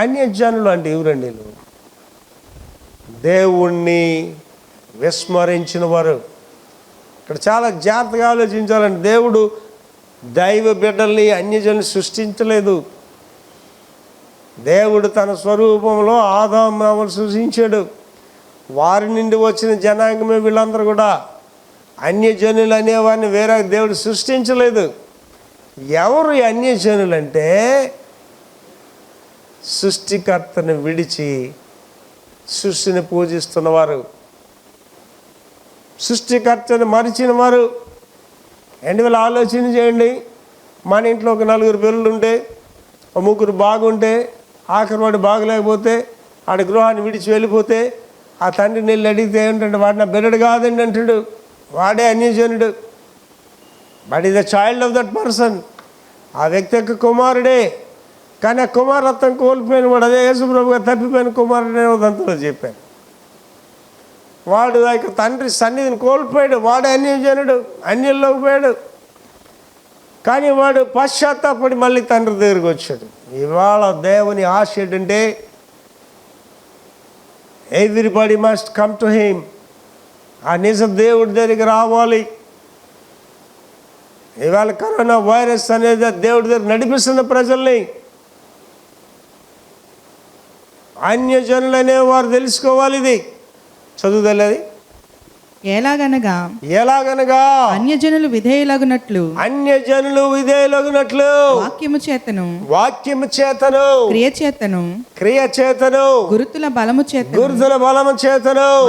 Speaker 7: అన్యజనులు అంటే ఎవరండి? దేవుణ్ణి విస్మరించిన వారు. ఇక్కడ చాలా జాగ్రత్తగా ఆలోచించాలండి. దేవుడు దైవ బిడ్డల్ని అన్యజనులు సృష్టించలేదు. దేవుడు తన స్వరూపంలో ఆదాము హవ్వను సృష్టించాడు. వారి నుండి వచ్చిన జనాంగమే వీళ్ళందరూ కూడా. అన్యజనులు అనేవారిని వేరే దేవుడు సృష్టించలేదు. ఎవరు అన్యజనులు అంటే సృష్టికర్తను విడిచి సృష్టిని పూజిస్తున్నవారు, సృష్టికర్తను మరిచిన వారు. అండ్ వీళ్ళు ఆలోచన చేయండి. మన ఇంట్లో ఒక 4 పిల్లలు ఉంటే, ఒక 3 బాగుంటే, ఆఖరి వాడు బాగలేకపోతే, ఆడి గృహాన్ని విడిచి వెళ్ళిపోతే, ఆ తండ్రిని వెళ్ళి అడిగితే ఏంటంటే వాడు నా బిడ్డడు కాదండి అంటాడు. వాడే అన్యజనుడు. But is the child of that person. ఆ వ్యక్తి యొక్క కుమారుడే, కానీ ఆ కుమారత్వం కోల్పోయిన వాడు, అదే యేసుప్రభు గారు తప్పిపోయిన కుమారుడు ఉదంతంలో చెప్పాను. వాడు ఆ యొక్క తండ్రి సన్నిధిని కోల్పోయాడు, వాడు అన్యజనుడు, అన్యుల్లోకి పోయాడు. కానీ వాడు పశ్చాత్తాపడి మళ్ళీ తండ్రి దగ్గరికి వచ్చాడు. ఇవాళ దేవుని ఆశ ఏంటంటే everybody must come to him. ఆ నిజ దేవుడి దగ్గరికి రావాలి. ఇవాళ కరోనా వైరస్ అనేది దేవుడి దగ్గర నడిపిస్తున్న ప్రజల్ని. అన్యజనులు అనేవారు తెలుసుకోవాలి. ఇది చదువుదలేదు. ఎలాగనగా
Speaker 8: అన్యజనులు విధేయులగునట్లు వాక్యము చేతను క్రియ చేతను గురుతుల బలము చేతను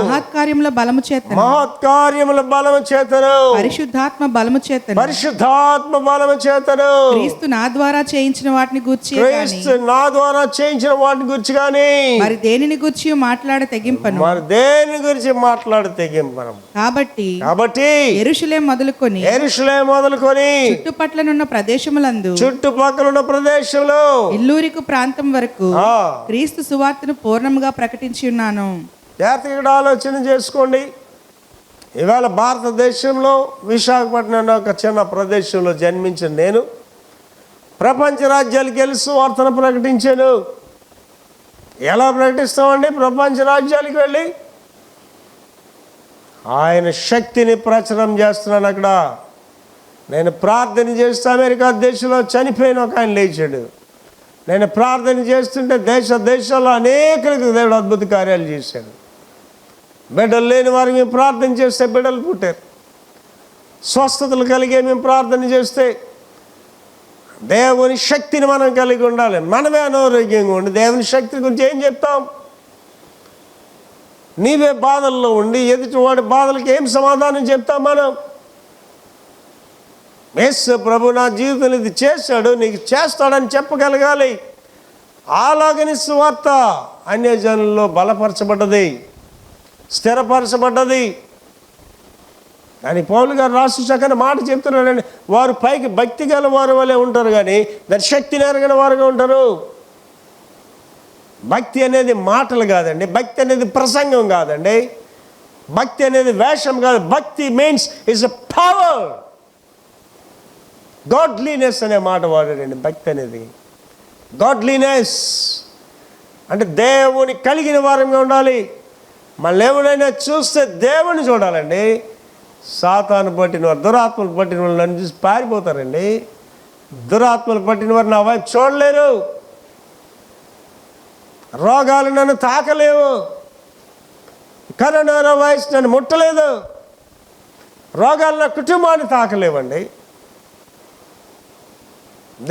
Speaker 8: మహత్కార్యముల బలము చేతను పరిశుద్ధాత్మ బలము చేతను క్రీస్తు నా ద్వారా చేయించిన వాటిని గూర్చి గాని మరి దేనిని గూర్చి మాట్లాడ తెగింపను. కాబట్టి యెరూషలేము మొదలుకొని చుట్టుపక్కల ప్రదేశములో ఇల్లూరికు ప్రాంతం వరకు క్రీస్తు సువార్తను పూర్ణముగా ప్రకటించి ఉన్నాను.
Speaker 7: జాగ్రత్తగా ఆలోచన చేసుకోండి. ఇవాళ భారతదేశంలో విశాఖపట్నం ఒక చిన్న ప్రదేశంలో జన్మించిన నేను ప్రపంచ రాజ్యాలకు వెళ్ళి సువార్తను ప్రకటించాను. ఎలా ప్రకటిస్తామండి? ప్రపంచ రాజ్యాలకు వెళ్ళి ఆయన శక్తిని ప్రచురం చేస్తున్నాను. అక్కడ నేను ప్రార్థన చేస్తే అమెరికా దేశంలో చనిపోయిన ఒక ఆయన లేచాడు. నేను ప్రార్థన చేస్తుంటే దేశాల్లో అనేకలకు దేవుడు అద్భుత కార్యాలు చేశాడు. బిడ్డలు లేని వారికి మేము ప్రార్థన చేస్తే బిడ్డలు పుట్టారు. స్వస్థతలు కలిగే మేము ప్రార్థన చేస్తే దేవుని శక్తిని మనం కలిగి ఉండాలి. మనమే అనారోగ్యంగా ఉండి దేవుని శక్తి గురించి ఏం చెప్తాం? నీవే బాధల్లో ఉండి ఎదుటివాడి బాధలకి ఏం సమాధానం చెప్తాం మనం? యేసు ప్రభు నా జీవితంలో ఇది చేశాడు, నీకు చేస్తాడని చెప్పగలగాలి. అలాగని సువార్త అన్యజనుల్లో బలపరచబడ్డది, స్థిరపరచబడ్డది. కానీ పౌలు గారు రాసు చక్కని మాట చెప్తున్నాడండి. వారు పైకి భక్తి గల వారి వలె ఉంటారు, కానీ దాని శక్తిని ఎరగని వారుగా ఉంటారు. భక్తి అనేది మాటలు కాదండి, భక్తి అనేది ప్రసంగం కాదండి, భక్తి అనేది వేషం కాదు. భక్తి means is a power. Godliness అనే మాట వాడాడండి. భక్తి అనేది గాడ్లీనెస్ అంటే దేవుని కలిగిన వారంగా ఉండాలి. మళ్ళీ ఎవరైనా చూస్తే దేవుని చూడాలండి. సాతాను పట్టిన వారు, దురాత్మలు పట్టిన వాళ్ళు నన్ను చూసి పారిపోతారండి. దురాత్మలు పట్టిన వారు నా వైపు చూడలేరు. రోగాలు నన్ను తాకలేవు. కరోనా వైరస్ నన్ను ముట్టలేదు. రోగాలు నా కుటుంబాన్ని తాకలేవండి.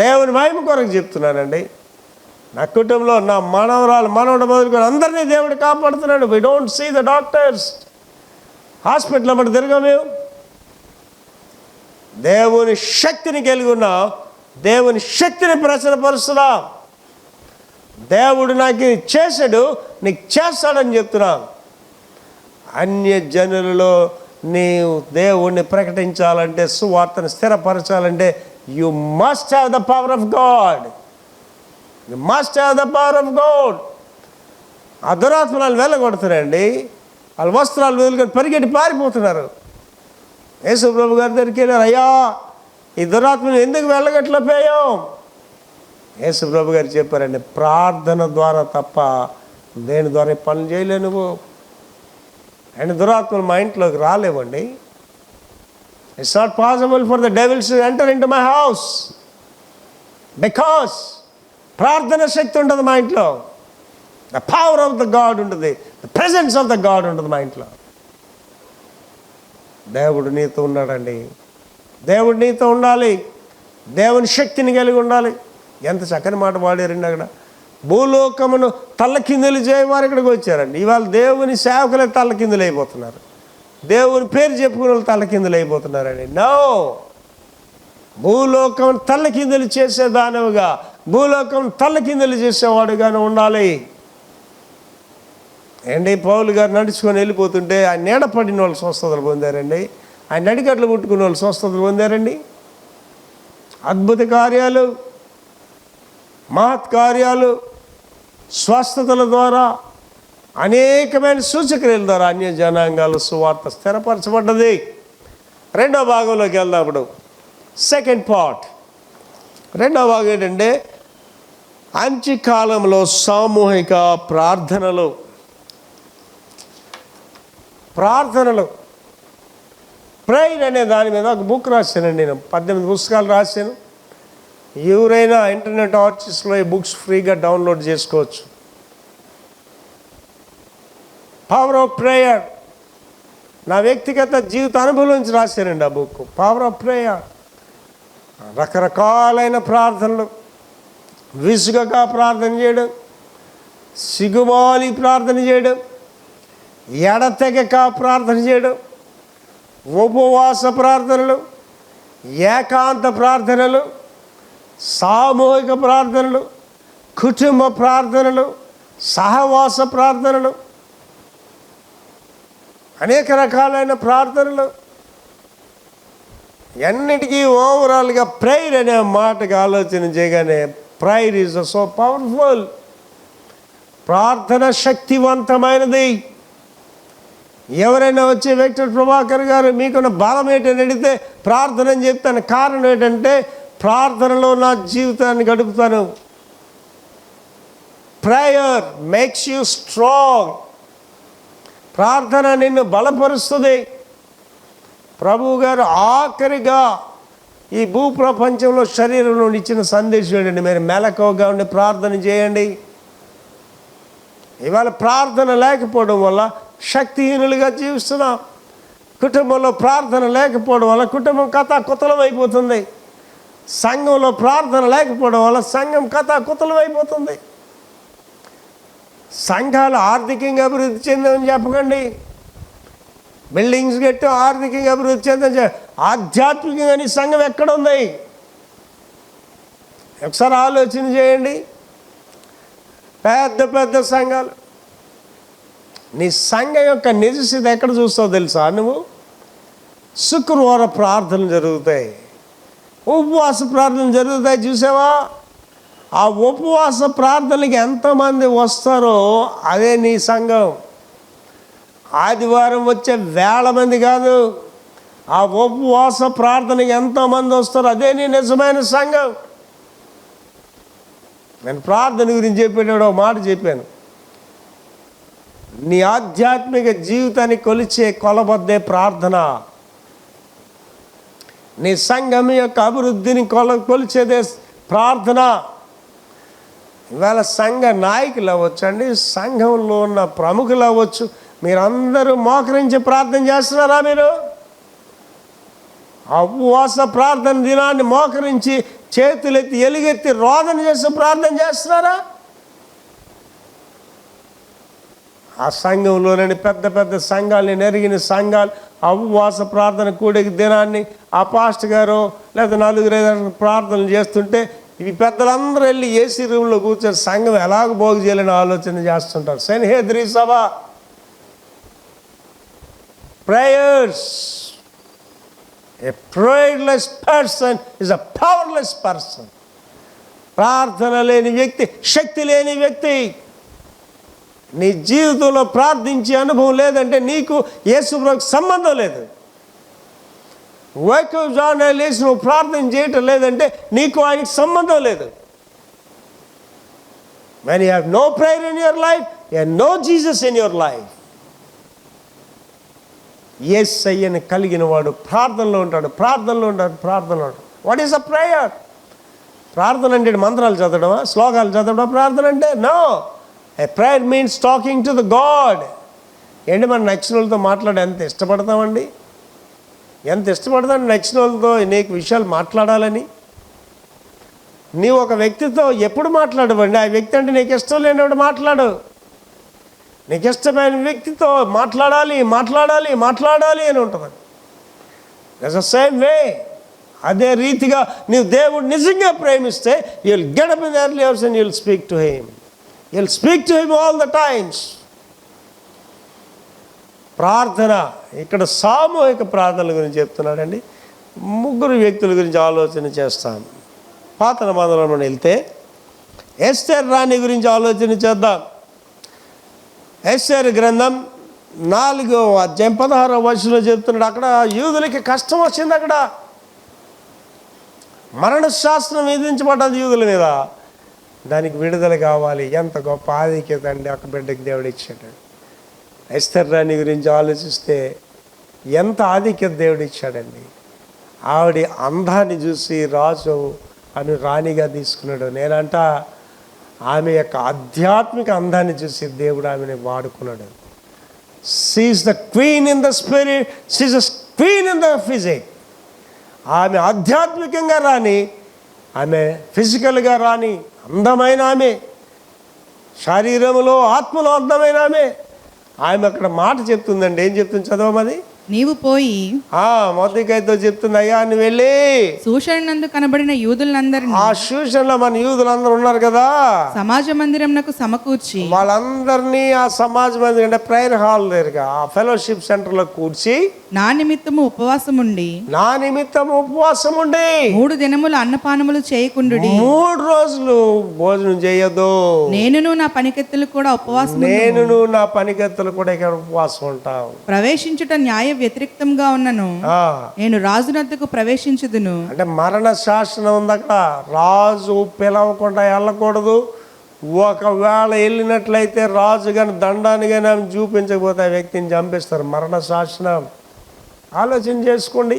Speaker 7: దేవుని మహిమ కొరకు చెప్తున్నానండి. నా కుటుంబంలో నా మనవడు మొదలుకొని అందరినీ దేవుడు కాపాడుతున్నాడు. We don't see the doctors. Hospital అమ్మటి తిరగా మేము దేవుని శక్తిని కలిగి ఉన్నాం. దేవుని శక్తిని ప్రచురపరుస్తున్నాం. దేవుడు నాకు చేశాడు, నీకు చేస్తాడని చెప్తున్నాం. అన్యజనులలో నీవు దేవుణ్ణి ప్రకటించాలంటే, సువార్తను స్థిరపరచాలంటే you must have the power of God. You must have the power of God. ఆ దురాత్మలను వెళ్ళగొడుతున్నారండి. వాళ్ళ వస్త్రాలు వదులుకొని పరిగెట్టి పారిపోతున్నారు. యేసు ప్రభు గారి దగ్గరికి వెళ్ళారు. అయ్యా, ఈ దురాత్మను ఎందుకు వెళ్ళగట్లేపోయాం? యేసు ప్రభు గారు చెప్పారండి, ప్రార్థన ద్వారా తప్ప దేని ద్వారా పనులు చేయలేవు నువ్వు. అండ్ దురాత్మలు మా ఇంట్లోకి రాలేవండి. It's not possible for the devils to enter in to my house because ప్రార్థన శక్తి ఉంటుంది మా ఇంట్లో. The power of the God ఉంటుంది, the presence of the God ఉంటుంది మా ఇంట్లో. దేవుడు నీతో ఉన్నాడండి. దేవుడు నీతో ఉండాలి. దేవుని శక్తిని కలిగి ఉండాలి. ఎంత చక్కని మాట వాడారండి. అక్కడ భూలోకమును తల్లకిందులు చేయవారు ఇక్కడికి వచ్చారండి. ఇవాళ దేవుని సేవకులే తల్లకిందులు అయిపోతున్నారు. దేవుని పేరు చెప్పుకునే వాళ్ళు తల్లకిందులు అయిపోతున్నారండి. నో, భూలోకం తల్లకిందులు చేసేదానివిగా, భూలోకం తల్లకిందులు చేసేవాడుగానే ఉండాలి. ఏంటి పౌలు గారు నడుచుకొని వెళ్ళిపోతుంటే ఆయన నీడ పడిన వాళ్ళు స్వస్థతలు పొందారండి. ఆయన నడికట్లు పుట్టుకున్న వాళ్ళు స్వస్థతలు పొందారండి. అద్భుత కార్యాలు. మహత్కార్యాలు, స్వస్థతల ద్వారా, అనేకమైన సూచక్రియల ద్వారా అన్య జనాంగాల సువార్త స్థిరపరచబడ్డది. రెండో భాగంలోకి వెళ్దాం. ఇప్పుడు సెకండ్ పార్ట్. రెండో భాగం ఏంటంటే అంత్యకాలంలో సామూహిక ప్రార్థనలు. ప్రేయర్ అనే దాని మీద ఒక బుక్ రాశానండి. నేను 18 పుస్తకాలు రాశాను. ఎవరైనా ఇంటర్నెట్ ఆర్చిస్లో ఈ బుక్స్ ఫ్రీగా డౌన్లోడ్ చేసుకోవచ్చు. పవర్ ఆఫ్ ప్రేయర్ నా వ్యక్తిగత జీవిత అనుభవం నుంచి రాశానండి ఆ బుక్. Power of prayer. రకరకాలైన ప్రార్థనలు, విసుగగా ప్రార్థన చేయడం, సిగుమాలి ప్రార్థన చేయడం, ఎడతెగక ప్రార్థన చేయడం, ఉపవాస ప్రార్థనలు, ఏకాంత ప్రార్థనలు, సామూహిక ప్రార్థనలు, కుటుంబ ప్రార్థనలు, సహవాస ప్రార్థనలు, అనేక రకాలైన ప్రార్థనలు. అన్నిటికీ ఓవరాల్గా ప్రేయర్ అనే మాటకి ఆలోచన చేయగానే ప్రేయర్ ఈజ్ సో పవర్ఫుల్. ప్రార్థన శక్తివంతమైనది. ఎవరైనా వచ్చి వెంకట ప్రభాకర్ గారు మీకున్న బలం ఏంటని అడిగితే ప్రార్థన అని చెప్తాను. కారణం ఏంటంటే ప్రార్థనలో నా జీవితాన్ని గడుపుతాను. Prayer makes you strong. ప్రార్థన నిన్ను బలపరుస్తుంది. ప్రభువు గారు ఆఖరిగా ఈ భూప్రపంచంలో శరీరంలో ఇచ్చిన సందేశం ఏంటంటే మీరు మెలకువగా ఉండి ప్రార్థన చేయండి. ఇవాళ ప్రార్థన లేకపోవడం వల్ల శక్తిహీనులుగా జీవిస్తున్నాం. కుటుంబంలో ప్రార్థన లేకపోవడం వల్ల కుటుంబం కథాకుతలం అయిపోతుంది. సంఘంలో ప్రార్థన లేకపోవడం వల్ల సంఘం కథాకుతలం అయిపోతుంది. సంఘాలు ఆర్థికంగా అభివృద్ధి చెందని చెప్పకండి. బిల్డింగ్స్ కట్టి ఆర్థికంగా అభివృద్ధి చెందని, ఆధ్యాత్మికంగా నీ సంఘం ఎక్కడుంది ఒకసారి ఆలోచన చేయండి. పెద్ద పెద్ద సంఘాలు, నీ సంఘం యొక్క నిజస్థితి ఎక్కడ చూస్తావు తెలుసా? నువ్వు శుక్రవారం ప్రార్థనలు జరుగుతాయి, ఉపవాస ప్రార్థనలు జరుగుతాయి. చూసావా? ఆ ఉపవాస ప్రార్థనలకి ఎంతమంది వస్తారో అదే నీ సంఘం. ఆదివారం వచ్చే వేల మంది కాదు, ఆ ఉపవాస ప్రార్థనకి ఎంతమంది వస్తారో అదే నీ నిజమైన సంఘం. నేను ప్రార్థన గురించి చెప్పేటప్పుడు ఒక మాట చెప్పాను. నీ ఆధ్యాత్మిక జీవితాన్ని కొలిచే కొలబద్దే ప్రార్థన. నీ సంఘం యొక్క అభివృద్ధిని కొలిచేదే ప్రార్థన. ఇవాళ సంఘ నాయకులు అవ్వచ్చండి, సంఘంలో ఉన్న ప్రముఖులు అవ్వచ్చు, మీరందరూ మోకరించి ప్రార్థన చేస్తున్నారా? మీరు ఆ ఉపవాస ప్రార్థన దినాన్ని మోకరించి చేతులెత్తి ఎలుగెత్తి రోదన చేసి ప్రార్థన చేస్తున్నారా? ఆ సంఘంలోని పెద్ద పెద్ద సంఘాలని నెరిగిన సంఘాలు ఆ ఉపవాస ప్రార్థన కూడిక దినాన్ని ఆ పాస్టర్ గారు లేదా 4-5 ప్రార్థనలు చేస్తుంటే ఇవి పెద్దలందరూ వెళ్ళి ఏసీ రూమ్లో కూర్చొని సంఘం ఎలాగ బాగు చేయాలని ఆలోచన చేస్తుంటారు. సెన్హెద్రి సభ. Prayers. A prayerless person is a powerless person. ప్రార్థన లేని వ్యక్తి శక్తి లేని వ్యక్తి. నీ జీవితంలో ప్రార్థించే అనుభవం లేదంటే నీకు యేసుప్రభువుకు సంబంధం లేదు. లేచి నువ్వు ప్రార్థన చేయటం లేదంటే నీకు ఆయనకి సంబంధం లేదు. When you have no prayer in your life, you have no Jesus in your life. యేసయ్యను కలిగిన వాడు ప్రార్థనలో ఉంటాడు. What is a prayer? ప్రార్థన అంటే మంత్రాలు చదవడమా, శ్లోకాలు చదవడం ప్రార్థన అంటే? No. A prayer means talking to the god. ఏంటి మనం నచ్చిన వాళ్ళతో మాట్లాడే ఎంత ఇష్టపడతామండి? ఎంత ఇష్టపడతాను నచ్చిన వాళ్ళతో అనేక విషయాలు మాట్లాడాలని. నీవు ఒక వ్యక్తితో ఎప్పుడు మాట్లాడవండి? ఆ వ్యక్తి అంటే నీకు ఇష్టం లేనివాడు మాట్లాడు. నీకు ఇష్టమైన వ్యక్తితో మాట్లాడాలి అని ఉంటుంది. That's the same way. అదే రీతిగా నీవు దేవుడు నిజంగా ప్రేమిస్తే you will get up in early hours and you will speak to him. You will speak to him all the times. ప్రార్థన. ఇక్కడ సామూహిక ప్రార్థనల గురించి చెప్తున్నాడండి. 3 వ్యక్తుల గురించి ఆలోచన చేస్తాం. పాత నిబంధనలో వెళ్తే ఎస్తేర్ రాణి గురించి ఆలోచన చేద్దాం. ఎస్తేర్ గ్రంథం 4వ అధ్యాయం 16వ వచనంలో చెప్తున్నాడు. అక్కడ యూదులకి కష్టం వచ్చింది. అక్కడ మరణ శాస్త్రం విధించబడ్డది యూదుల మీద. దానికి విడుదల కావాలి. ఎంత గొప్ప ఆధిక్యత అండి ఒక బిడ్డకి దేవుడు ఇచ్చాడు. ఎస్తేర్ రాణి గురించి ఆలోచిస్తే ఎంత ఆధిక్యత దేవుడు ఇచ్చాడండి. ఆవిడ అందాన్ని చూసి రాజు అని రాణిగా తీసుకున్నాడు. నేనంట ఆమె యొక్క ఆధ్యాత్మిక అందాన్ని చూసి దేవుడు ఆమెను వాడుకున్నాడు. She is the queen in the spirit, she is the queen in the physique. ఆమె ఆధ్యాత్మికంగా రాని, ఆమె ఫిజికల్గా రాని, అందమైన ఆమె, శరీరంలో ఆత్మలో అందమైన ఆమె. ఆమె అక్కడ మాట చెప్తుందండి. ఏం చెప్తుంది చదవమది?
Speaker 8: నీవు పోయి
Speaker 7: మొదటికైతే చెప్తుంది, అయ్యా నువ్వు వెళ్ళి
Speaker 8: శూషణనందు కనబడిన యూదులందరినీ,
Speaker 7: ఆ శూషణలో మన యూదులందరూ ఉన్నారు కదా,
Speaker 8: సమాజ మందిరమునకు సమకూర్చి
Speaker 7: వాళ్ళందరినీ ఆ సమాజ మందిరం అంటే ప్రేయర్ హాల్ దగ్గరగా ఆ ఫెలోషిప్ సెంటర్లో కూర్చి
Speaker 8: నా నిమిత్తము ఉపవాసం ఉండి 3 దినములు అన్నపానములు చేయకుండు,
Speaker 7: 3 రోజులు భోజనం చేయొద్దు.
Speaker 8: నేనును నా పనికెత్తులు కూడా ఉపవాసం
Speaker 7: ఇక్కడ ఉపవాసం ఉంటాం.
Speaker 8: ప్రవేశించుట న్యాయ వ్యతిరేక్తంగా ఉన్నను నేను రాజునద్దకు ప్రవేశించుదును.
Speaker 7: అంటే మరణ శాసనం ఉంది అక్కడ. రాజు పిలవకుండా వెళ్ళకూడదు. ఒకవేళ వెళ్ళినట్లయితే రాజు కానీ దండాన్ని కానీ ఆమె చూపించకపోతే ఆ వ్యక్తిని చంపేస్తారు. మరణ శాసనం. ఆలోచన చేసుకోండి.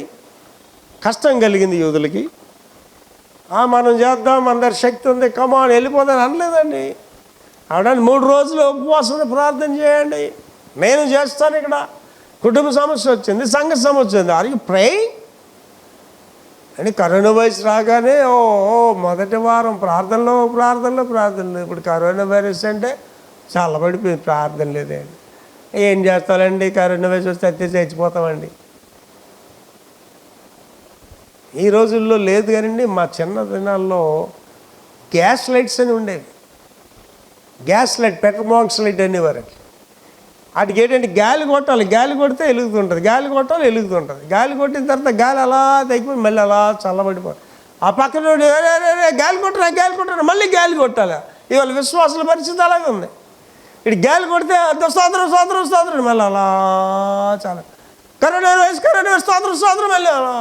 Speaker 7: కష్టం కలిగింది యూదులకి. మనం చేద్దాం, అందరి శక్తి ఉంది, కమాన్ వెళ్ళిపోతాను అనలేదండి. ఆవిడ 3 రోజులు ఉపవాసం ప్రార్థన చేయండి, నేను చేస్తాను. ఇక్కడ కుటుంబ సమస్య వచ్చింది, సంఘ సమస్య వచ్చింది. Are you praying? అని కరోనా వైరస్ రాగానే మొదటి వారం ప్రార్థనలో. ఇప్పుడు కరోనా వైరస్ అంటే చల్లబడిపోయింది, ప్రార్థన లేదే. ఏం చేస్తామండి, కరోనా వైరస్ వస్తే అత్తే చచ్చిపోతామండి. ఈ రోజుల్లో లేదు కానండి. మా చిన్న దినాల్లో గ్యాస్ లైట్స్ అని ఉండేవి. గ్యాస్ లైట్, పెట్రోమాక్స్ లైట్ అనేవారు. వాటికి ఏంటంటే గాలి కొట్టాలి, గాలి కొడితే వెలుగుతుంటుంది, గాలి కొట్టాలి వెలుగుతుంటుంది. గాలి కొట్టిన తర్వాత గాలి అలా తగ్గిపోయి మళ్ళీ అలా చల్లబడిపోతుంది. ఆ పక్కన గాలి కొట్టరా మళ్ళీ గాలి కొట్టాలి. ఇవాళ విశ్వాసాల పరిస్థితి అలాగే ఉంది. ఇటు గాలి కొడితే స్తోత్రం మళ్ళీ అలా చాలా కరోనా వైరస్ స్తోత్రం మళ్ళీ అలా.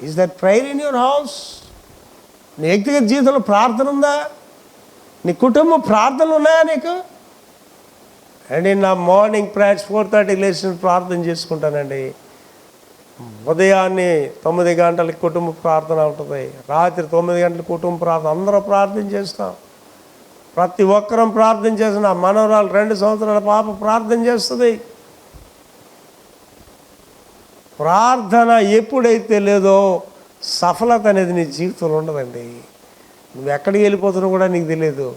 Speaker 7: Is that prayer in your house? నీ వ్యక్తిగత జీవితంలో ప్రార్థన ఉందా? నీ కుటుంబ ప్రార్థనలు ఉన్నాయా నీకు? అండి నా మార్నింగ్ ప్రేయర్స్ 4:30 లేచి ప్రార్థన చేసుకుంటానండి. ఉదయాన్నే 9 గంటలకి కుటుంబ ప్రార్థన ఉంటుంది, రాత్రి 9 గంటలకు కుటుంబ ప్రార్థన. అందరూ ప్రార్థన చేస్తాం, ప్రతి ఒక్కరం ప్రార్థన చేసిన. మనవరాలు 2 సంవత్సరాల పాప ప్రార్థన చేస్తుంది. ప్రార్థన ఎప్పుడైతే లేదో సఫలత అనేది నీ జీవితంలో ఉండదండి. నువ్వు ఎక్కడికి వెళ్ళిపోతున్నావు కూడా నీకు తెలియదు.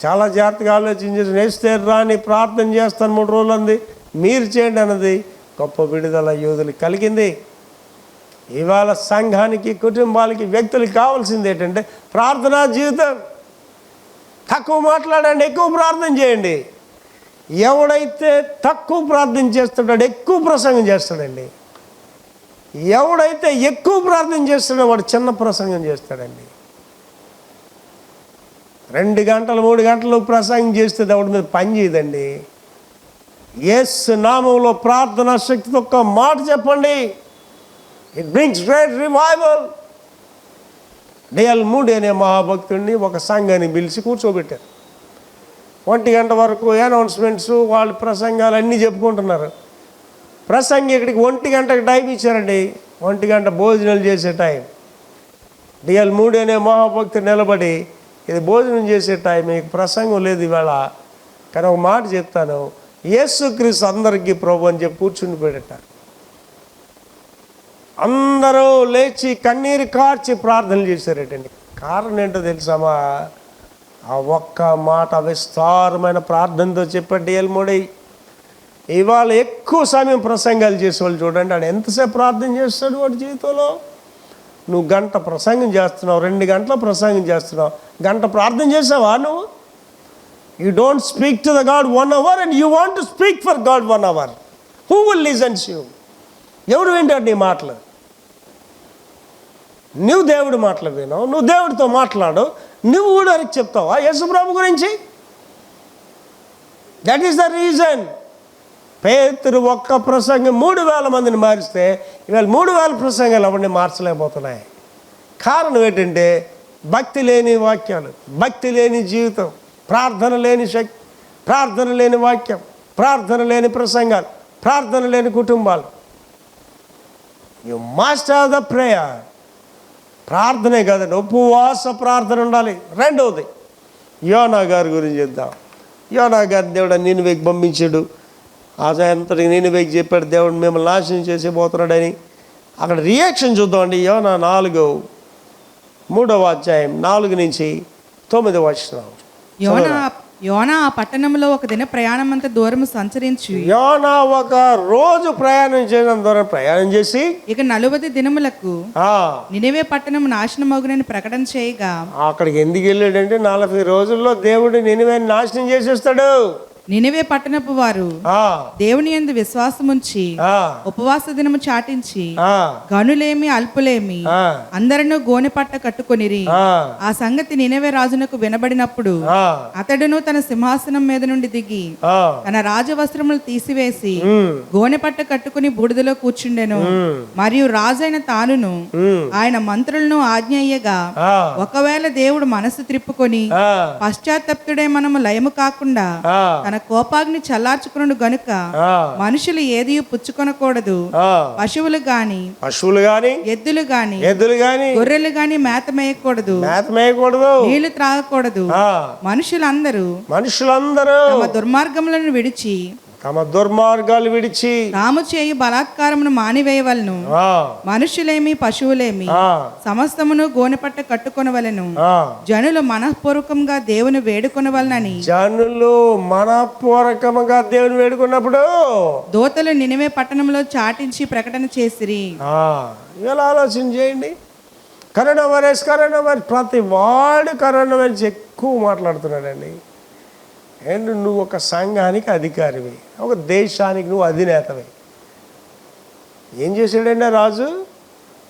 Speaker 7: చాలా జాగ్రత్తగా ఆలోచించేసి ఎస్తేర్ రాణి ప్రార్థన చేస్తాను 3 రోజులు అంది. మీరు చేయండి అన్నది. గొప్ప విడుదల యూదులకు కలిగింది. ఇవాళ సంఘానికి, కుటుంబాలకి, వ్యక్తులకి కావాల్సింది ఏంటంటే ప్రార్థనా జీవితం. తక్కువ మాట్లాడండి, ఎక్కువ ప్రార్థన చేయండి. ఎవడైతే తక్కువ ప్రార్థన చేస్తాడో ఎక్కువ ప్రసంగం చేస్తాడండి. ఎవడైతే ఎక్కువ ప్రార్థన చేస్తాడో వాడు చిన్న ప్రసంగం చేస్తాడండి. 2 గంటలు 3 గంటలు ప్రసంగం చేస్తే దేవుడి మీద పని చేయదండి. యేసు నామములో ప్రార్థనా శక్తితో ఒక్క మాట చెప్పండి, it brings great revival. DL moody అనే మహాభక్తుడిని ఒక సంఘాన్ని పిలిచి కూర్చోబెట్టారు. 1 గంట వరకు అనౌన్స్మెంట్స్, వాళ్ళ ప్రసంగాలు అన్నీ చెప్పుకుంటున్నారు. ప్రసంగి ఇక్కడికి 1 గంటకి టైం ఇచ్చారండి. 1 గంట భోజనాలు చేసే టైం. డిఎల్ మూడీ అనే మహాభక్తుడు నిలబడి, ఇది భోజనం చేసే టైం, మీకు ప్రసంగం లేదు ఇవాళ, కానీ ఒక మాట చెప్తాను, యేసుక్రీస్తు అందరికీ ప్రభు అని చెప్పి కూర్చుండిపోయాడట. అందరూ లేచి కన్నీరు కార్చి ప్రార్థనలు చేశారటండి. కారణం ఏంటో తెలుసామా? ఆ ఒక్క మాట విస్తారమైన ప్రార్థనతో చెప్పాడు డిఎల్ మూడీ. ఇవాళ ఎక్కువ సమయం ప్రసంగాలు చేసేవాళ్ళు చూడండి, ఆడు ఎంతసేపు ప్రార్థన చేస్తాడు వాడి జీవితంలో. నువ్వు 1 గంట ప్రసంగం చేస్తున్నావు, 2 గంటల ప్రసంగం చేస్తున్నావు, 1 గంట ప్రార్థన చేసావా నువ్వు? You don't speak to the God 1 hour and you want to speak for God 1 hour. Who will listens you? ఎవడు వింటాడు నీ మాటలు? నువ్వు దేవుడి మాటలు వినవు, నువ్వు దేవుడితో మాట్లాడు, నువ్వు కూడా వారికి చెప్తావా యేసుప్రభు గురించి? That is the reason. పేతురు ఒక్క ప్రసంగం 3,000 మందిని మారిస్తే ఇవాళ 3,000 ప్రసంగాలు అవన్నీ మార్చలేకపోతున్నాయి. కారణం ఏంటంటే భక్తి లేని వాక్యాలు, భక్తి లేని జీవితం, ప్రార్థన లేని శక్తి, ప్రార్థన లేని వాక్యం, ప్రార్థన లేని ప్రసంగాలు, ప్రార్థన లేని కుటుంబాలు. You must have the prayer. ప్రార్థనే కదండి, ఉపవాస ప్రార్థన ఉండాలి. రెండవది యోనా గారి గురించి చెప్దాం. యోనా గారి దేవుడు నినివేకి పంపించాడు. అంతటి నినివేకి చెప్పాడు దేవుడు మిమ్మల్ని నాశనం చేసి పోతున్నాడని. అక్కడ రియాక్షన్ చూద్దామండి. యోనా 4:3 అధ్యాయం 4 నుంచి 9 వచనం.
Speaker 8: యోనా ఆ పట్టణంలో ఒక దిన ప్రయాణమంత దూరం సంచరించి
Speaker 7: యోనా ఒక రోజు ప్రయాణం చేయడం ద్వారా ప్రయాణం చేసి
Speaker 8: ఇక 40 దినములకు నినివే పట్టణం నాశనమగునని ప్రకటన చేయగా,
Speaker 7: అక్కడికి ఎందుకు వెళ్ళాడంటే 40 రోజుల్లో దేవుడు నినివేని నాశనం చేసేస్తాడు.
Speaker 8: నినివే పట్టణపు వారు దేవుని యందు విశ్వాసముంచి ఉపవాస దినము చాటించి గనులేమి అల్పులేమి అందరూ గోనె పట్ట కట్టుకొనిరి. ఆ సంగతి నినివే రాజునకు వినబడినప్పుడు అతడును తన సింహాసనం మీద నుండి దిగి తన రాజవస్త్రములు తీసివేసి గోనె పట్ట కట్టుకుని బూడిదలో కూర్చుండెను. మరియు రాజైన తానును ఆయన మంత్రులను ఆజ్ఞ అయ్యగా, ఒకవేళ దేవుడు మనసు త్రిప్పుకొని పశ్చాత్తప్తుడే మనము లయము కాకుండా తన కోపాగ్ని చల్లార్చుకున్నాడు గనుక మనుషులు ఏది పుచ్చుకొనకూడదు. పశువులు గాని ఎద్దులు గాని గొర్రెలు గాని మేత మేయకూడదు, నీళ్లు త్రాగకూడదు. మనుషులందరూ తమ దుర్మార్గములను విడిచి
Speaker 7: తమ దుర్మార్గాలు విడిచి
Speaker 8: తాము చేయు బలాత్కారమును మానివేయవలను. మనుషులేమి పశువులేమి సమస్తమును గోనెపట్ట కట్టుకొనవలెను. జనులు మనఃపూర్వకంగా దేవుని వేడుకొనవలనని
Speaker 7: వేడుకున్నప్పుడు
Speaker 8: దూతలు నినివే పట్టణంలో చాటించి ప్రకటన చేసిరి.
Speaker 7: ఇలా ఆలోచన చేయండి. కరోనా వైరస్ ప్రతి వాడు కరోనా వైరస్ ఎక్కువ మాట్లాడుతున్నాడండి. అండ్ నువ్వు ఒక సంఘానికి అధికారివి, ఒక దేశానికి నువ్వు అధినేతవి. ఏం చేశాడండి రాజు?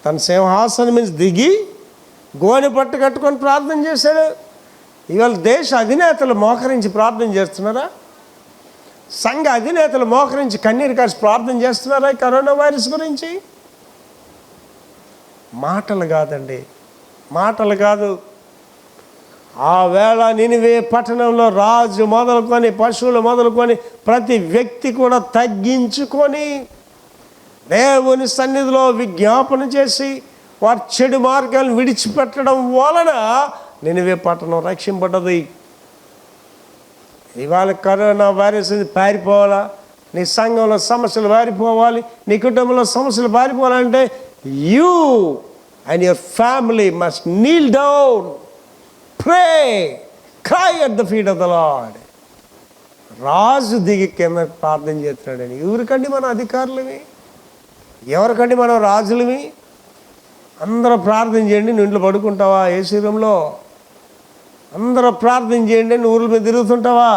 Speaker 7: తన సింహాసనం మీద దిగి గోనె పట్టు కట్టుకొని ప్రార్థన చేశాడు. ఇవాళ దేశ అధినేతలు మోకరించి ప్రార్థన చేస్తున్నారా? సంఘ అధినేతలు మోకరించి కన్నీరు కాసి ప్రార్థన చేస్తున్నారా కరోనా వైరస్ గురించి? మాటలు కాదండి, మాటలు కాదు. ఆ వేళ నినివే పట్టణంలో రాజు మొదలుకొని పశువులు మొదలుకొని ప్రతి వ్యక్తి కూడా తగ్గించుకొని దేవుని సన్నిధిలో విజ్ఞాపన చేసి వారి చెడు మార్గాలను విడిచిపెట్టడం వలన నినివే పట్టణం రక్షింపడ్డది. ఇవాళ కరోనా వైరస్ పారిపోవాలా, నీ సంఘంలో సమస్యలు పారిపోవాలి, నీ కుటుంబంలో సమస్యలు పారిపోవాలంటే you and your family must kneel down, pray, cry at the feet of the Lord. రాజు దిగి కింద ప్రార్థన చేస్తున్నాడని. ఎవరికండి మనం అధికారులవి? ఎవరికండి మనం రాజులవి? అందరూ ప్రార్థన చేయండి, నువ్వు ఇంట్లో పడుకుంటావా ఏసీ రూమ్లో? అందరూ ప్రార్థన చేయండి, నువ్వు ఊర్ల మీద తిరుగుతుంటావా?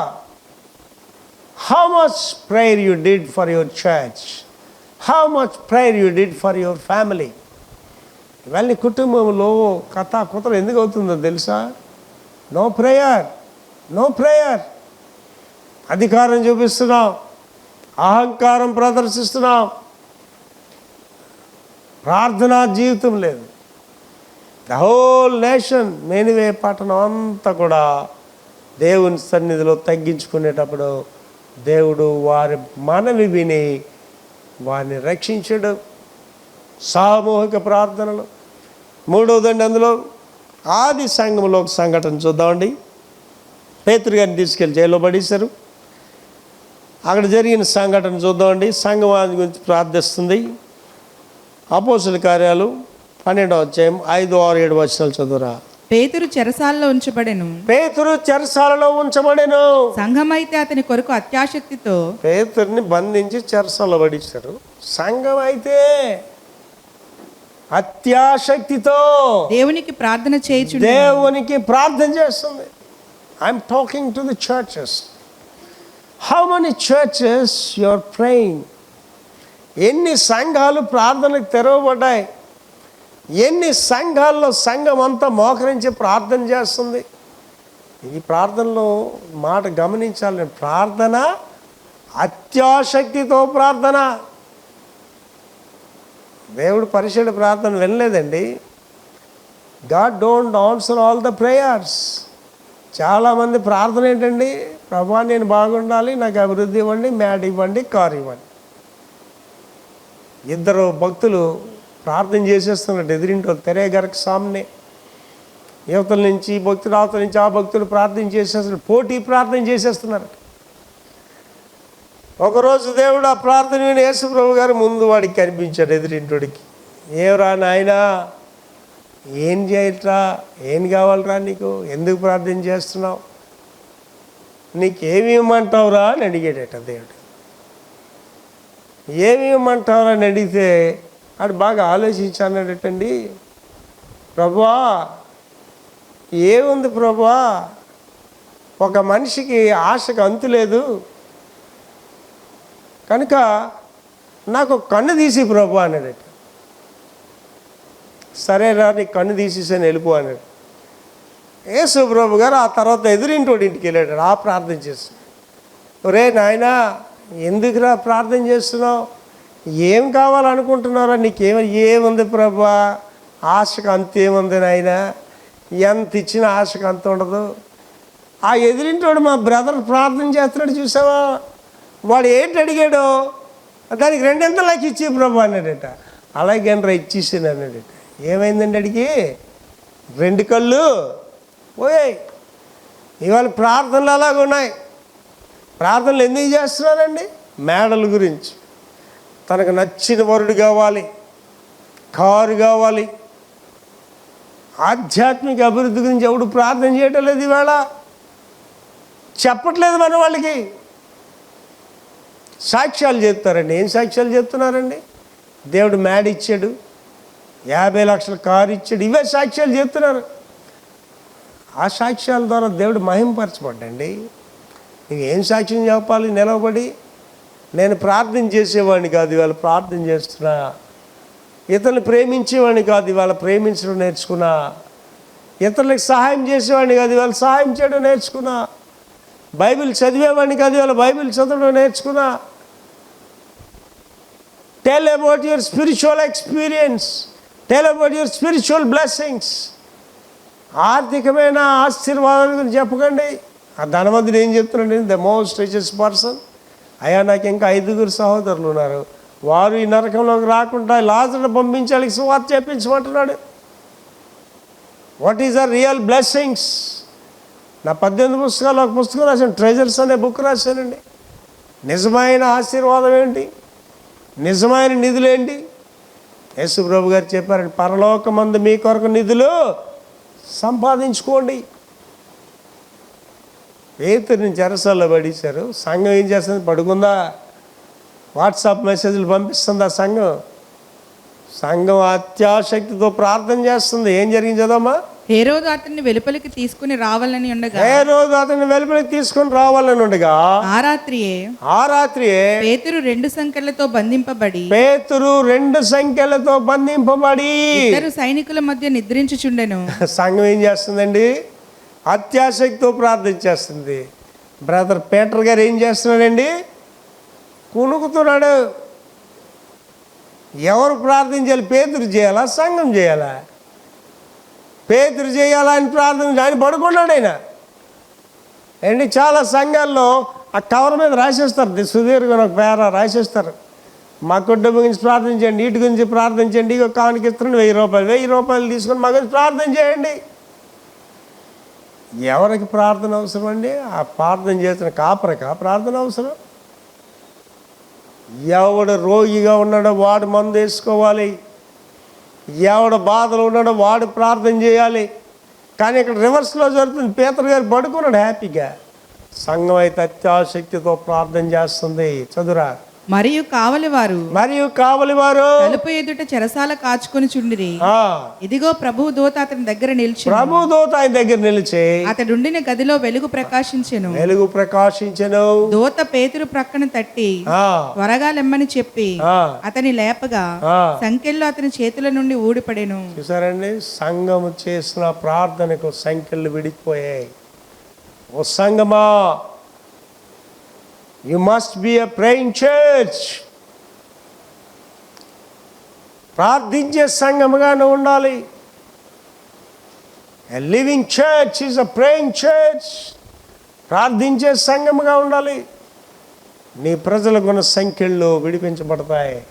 Speaker 7: How much prayer you did for your church? How much prayer you did for your family? ఇవాళ నీ కుటుంబంలో కుతలు ఎందుకు అవుతుందో తెలుసా? No prayer, no prayer. అధికారం చూపిస్తున్నాం, అహంకారం ప్రదర్శిస్తున్నాం, ప్రార్థనా జీవితం లేదు. ద హోల్ నేషన్ నినివే పట్టణం అంతా కూడా దేవుని సన్నిధిలో తగ్గించుకునేటప్పుడు దేవుడు వారి మనవి విని వారిని రక్షించాడు. సామూహిక ప్రార్థనలు. మూడవదండి, అందులో ఆది సంఘంలో ఒక సంఘటన చూద్దామండి. పేతురు గారిని తీసుకెళ్ళి జైల్లో పడేశారు. అక్కడ జరిగిన సంఘటన చూద్దామండి. సంఘం వారి గురించి ప్రార్థిస్తుంది. అపోస్తుల కార్యాలు 12వ అధ్యాయం 5, 6, 7 వచనాలు చదువురా.
Speaker 8: పేతురు చెరసాలలో ఉంచబడెను.
Speaker 7: పేతురు చెరసాలలో ఉంచబడెను.
Speaker 8: సంఘమైతే అతని కొరకు అత్యాశక్తితో
Speaker 7: పేతురుని బంధించి చెరసాలలో పడేశారు. సంఘం అయితే అత్యాశక్తితో
Speaker 8: దేవునికి ప్రార్థన చేయుచుండెను.
Speaker 7: దేవునికి ప్రార్థన చేస్తుంది. I'm talking to the churches. How many churches you are praying? ఎన్ని సంఘాలు ప్రార్థనకు తెరవబడ్డాయి? ఎన్ని సంఘాల్లో సంఘం అంతా మోకరించి ప్రార్థన చేస్తుంది. ఈ ప్రార్థనలో మాట గమనించాలి, ప్రార్థన అత్యాసక్తితో ప్రార్థన. దేవుడు పరిశుద్ధ ప్రార్థన వినలేదండి. God don't answer all the prayers. చాలామంది ప్రార్థన ఏంటండి, ప్రభా నేను బాగుండాలి, నాకు అభివృద్ధి ఇవ్వండి, మ్యాడ్ ఇవ్వండి, కారు ఇవ్వండి. ఇద్దరు భక్తులు ప్రార్థన చేసేస్తున్నట్టు ఎదిరింటో తెరే గరకు సామ్నే, యువతల నుంచి ఈ భక్తులు, అవతల నుంచి ఆ భక్తులు ప్రార్థన చేసేస్తున్నారు, పోటీ ప్రార్థన చేసేస్తున్నారు. ఒకరోజు దేవుడు ఆ ప్రార్థన విని యేసు ప్రభు గారు ముందు వాడికి కనిపించాడు, ఎదిరింటోడికి. ఏవరా నాయనా, ఏం చేయట్రా, ఏం కావాలరా నీకు, ఎందుకు ప్రార్థన చేస్తున్నావు, నీకేమి ఇవ్వమంటావురా అని అడిగాడట దేవుడు. ఏమి ఇవ్వమంటావురా అని అడిగితే వాడు బాగా ఆలోచించాడటండి. ప్రభువా, ఏముంది ప్రభువా, ఒక మనిషికి ఆశకు అంతు లేదు కనుక నాకు కన్ను తీసి ప్రభు అన్నాడట. సరేరా నీకు కన్ను తీసేసాను వెళ్ళిపో అన్నాడు. యేసు ప్రభు గారు ఆ తర్వాత ఎదురింటోడి ఇంటికి వెళ్ళాడు, ఆ ప్రార్థన చేస్తున్నాడు. ఒరే నాయనా, ఎందుకురా ప్రార్థన చేస్తున్నావు, ఏం కావాలనుకుంటున్నారా, ఏముంది ప్రభా, ఆశకు అంతేముంది నాయనా, ఎంత ఇచ్చినా ఆశకు అంత ఉండదు. ఆ ఎదిరింటోడు మా బ్రదర్ ప్రార్థన చేస్తున్నాడు చూసావా, వాడు ఏంటి అడిగాడో దానికి 2 లెక్క ఇచ్చి ప్రభు అన్నాడట. అలాగే రా ఇచ్చేసాను అన్నాడట. ఏమైందండి అడిగి, 2 కళ్ళు పోయాయి. ఇవాళ ప్రార్థనలు అలాగ ఉన్నాయి. ప్రార్థనలు ఎందుకు చేస్తున్నారండి, మేడల గురించి. తనకు నచ్చిన వరుడు కావాలి, కారు కావాలి. ఆధ్యాత్మిక అభివృద్ధి గురించి ఎవడు ప్రార్థన చేయటం లేదు, ఇవాళ చెప్పట్లేదు మన వాళ్ళకి. సాక్ష్యాలు చెప్తారండి. ఏం సాక్ష్యాలు చెప్తున్నారండి, దేవుడు మేడ ఇచ్చాడు, 50 లక్షల కారు ఇచ్చాడు, ఇవే సాక్ష్యాలు చెప్తున్నారు. ఆ సాక్ష్యాల ద్వారా దేవుడు మహింపరచబడ్డండి. నీకు ఏం సాక్ష్యం చెప్పాలి, నిలవబడి నేను ప్రార్థన చేసేవాడిని కాదు, ఇవాళ ప్రార్థన చేస్తున్నా. ఇతరులు ప్రేమించేవాడిని కాదు, ఇవాళ ప్రేమించడం నేర్చుకున్నా. ఇతరులకు సహాయం చేసేవాడిని కాదు, ఇవాళ సహాయం చేయడం నేర్చుకున్నా. బైబిల్ చదివేవాడిని కాదు, ఇవాళ బైబిల్ చదవడం నేర్చుకున్నా. Tell about your spiritual experience, tell about your spiritual blessings. ఆర్థికమైన ఆశీర్వాదాల గురించి చెప్పకండి. ఆ ధనవంతుడు ఏం చెప్తున్నాడు, ద మోస్ట్ రిచెస్ట్ పర్సన్, అయ్యా నాకు ఇంకా 5 సహోదరులు ఉన్నారు, వారు ఈ నరకంలోకి రాకుండా లాజరును పంపించాలి, సువార్త చెప్పించమంటున్నాడు. What is the real blessings? నా 18 పుస్తకాలు ఒక పుస్తకం రాశాను, ట్రెజర్స్ అనే బుక్ రాశానండి. నిజమైన ఆశీర్వాదం ఏంటి, నిజమైన నిధులు ఏంటి? యేసు ప్రభు గారు చెప్పారండి, పరలోకమందు మీ కొరకు నిధులు సంపాదించుకోండి. పేతురుని చెరసాల్లో పడేశారు. సంఘం ఏం చేస్తుంది, పడుకుందా, వాట్సాప్ మెసేజ్లు పంపిస్తుందా సంఘం అత్యాసక్తితో ప్రార్థన చేస్తుంది. ఏం జరిగింది చదమ్మా.
Speaker 8: హేరోదు అతన్ని వెలుపలికి తీసుకుని రావాలని ఉండగా, ఆ రాత్రియే పేతురు 2 సంకెళ్లతో బంధింపబడి ఇద్దరు సైనికుల మధ్య నిద్రించుచుండెను.
Speaker 7: సంఘం ఏం చేస్తుందండి, అత్యాసక్తితో ప్రార్థన చేస్తుంది. బ్రదర్ పీటర్ గారు ఏం చేస్తున్నాడండి, కుణుకుతున్నాడు. ఎవరు ప్రార్థన చేయాలి, పేతురు చేయాలా, సంఘం చేయాలా? పేతురు చేయాలా అని ప్రార్థన, ఆయన పడుకున్నాడు ఆయన. ఏంటి, చాలా సంఘాల్లో ఆ కవర్ మీద రాసేస్తారు, సుదీర్ఘంగా ఒక పేర రాసేస్తారు, మా కుటుంబం గురించి ప్రార్థించండి, వీటి గురించి ప్రార్థించండి, ఇక కానుక ఇస్తున్నాను 1000 రూపాయలు తీసుకొని మా గురించి ప్రార్థన చేయండి. ఎవరికి ప్రార్థన అవసరం అండి? ఆ ప్రార్థన చేసిన కాపరకా ప్రార్థన అవసరం? ఎవడు రోగిగా ఉన్నాడో వాడు మందు వేసుకోవాలి, ఎవడు బాధలు ఉన్నాడో వాడు ప్రార్థన చేయాలి. కానీ ఇక్కడ రివర్స్లో జరుగుతుంది. పేతురు గారు పడుకున్నాడు హ్యాపీగా, సంఘం అయితే అత్యాసక్తితో ప్రార్థన చేస్తుంది. చదువురా.
Speaker 8: మరియు కావలివారు తలుపు ఎదుట చెరసాల కాచుకొని చుండిరి. ఇదిగో ప్రభువు దూత అతని దగ్గర నిలిచి అతడుండిన గదిలో వెలుగు ప్రకాశించెను. దూత పేతురు ప్రక్కన తట్టి త్వరగా లెమ్మని చెప్పి అతని లేపగా సంకెళ్ళు అతని చేతుల నుండి ఊడిపడెను.
Speaker 7: చూసారండి, సంఘము చేసిన ప్రార్థనకు సంఖ్యలు విడిపోయాయి. ఓ సంఘమా, you must be a praying church. ప్రార్థించే సంఘముగా నువ్వు ఉండాలి. A living church is a praying church. ప్రార్థించే సంఘముగా ఉండాలి. నీ ప్రజలకున్న సంఖ్యలు విడిపించబడతాయి.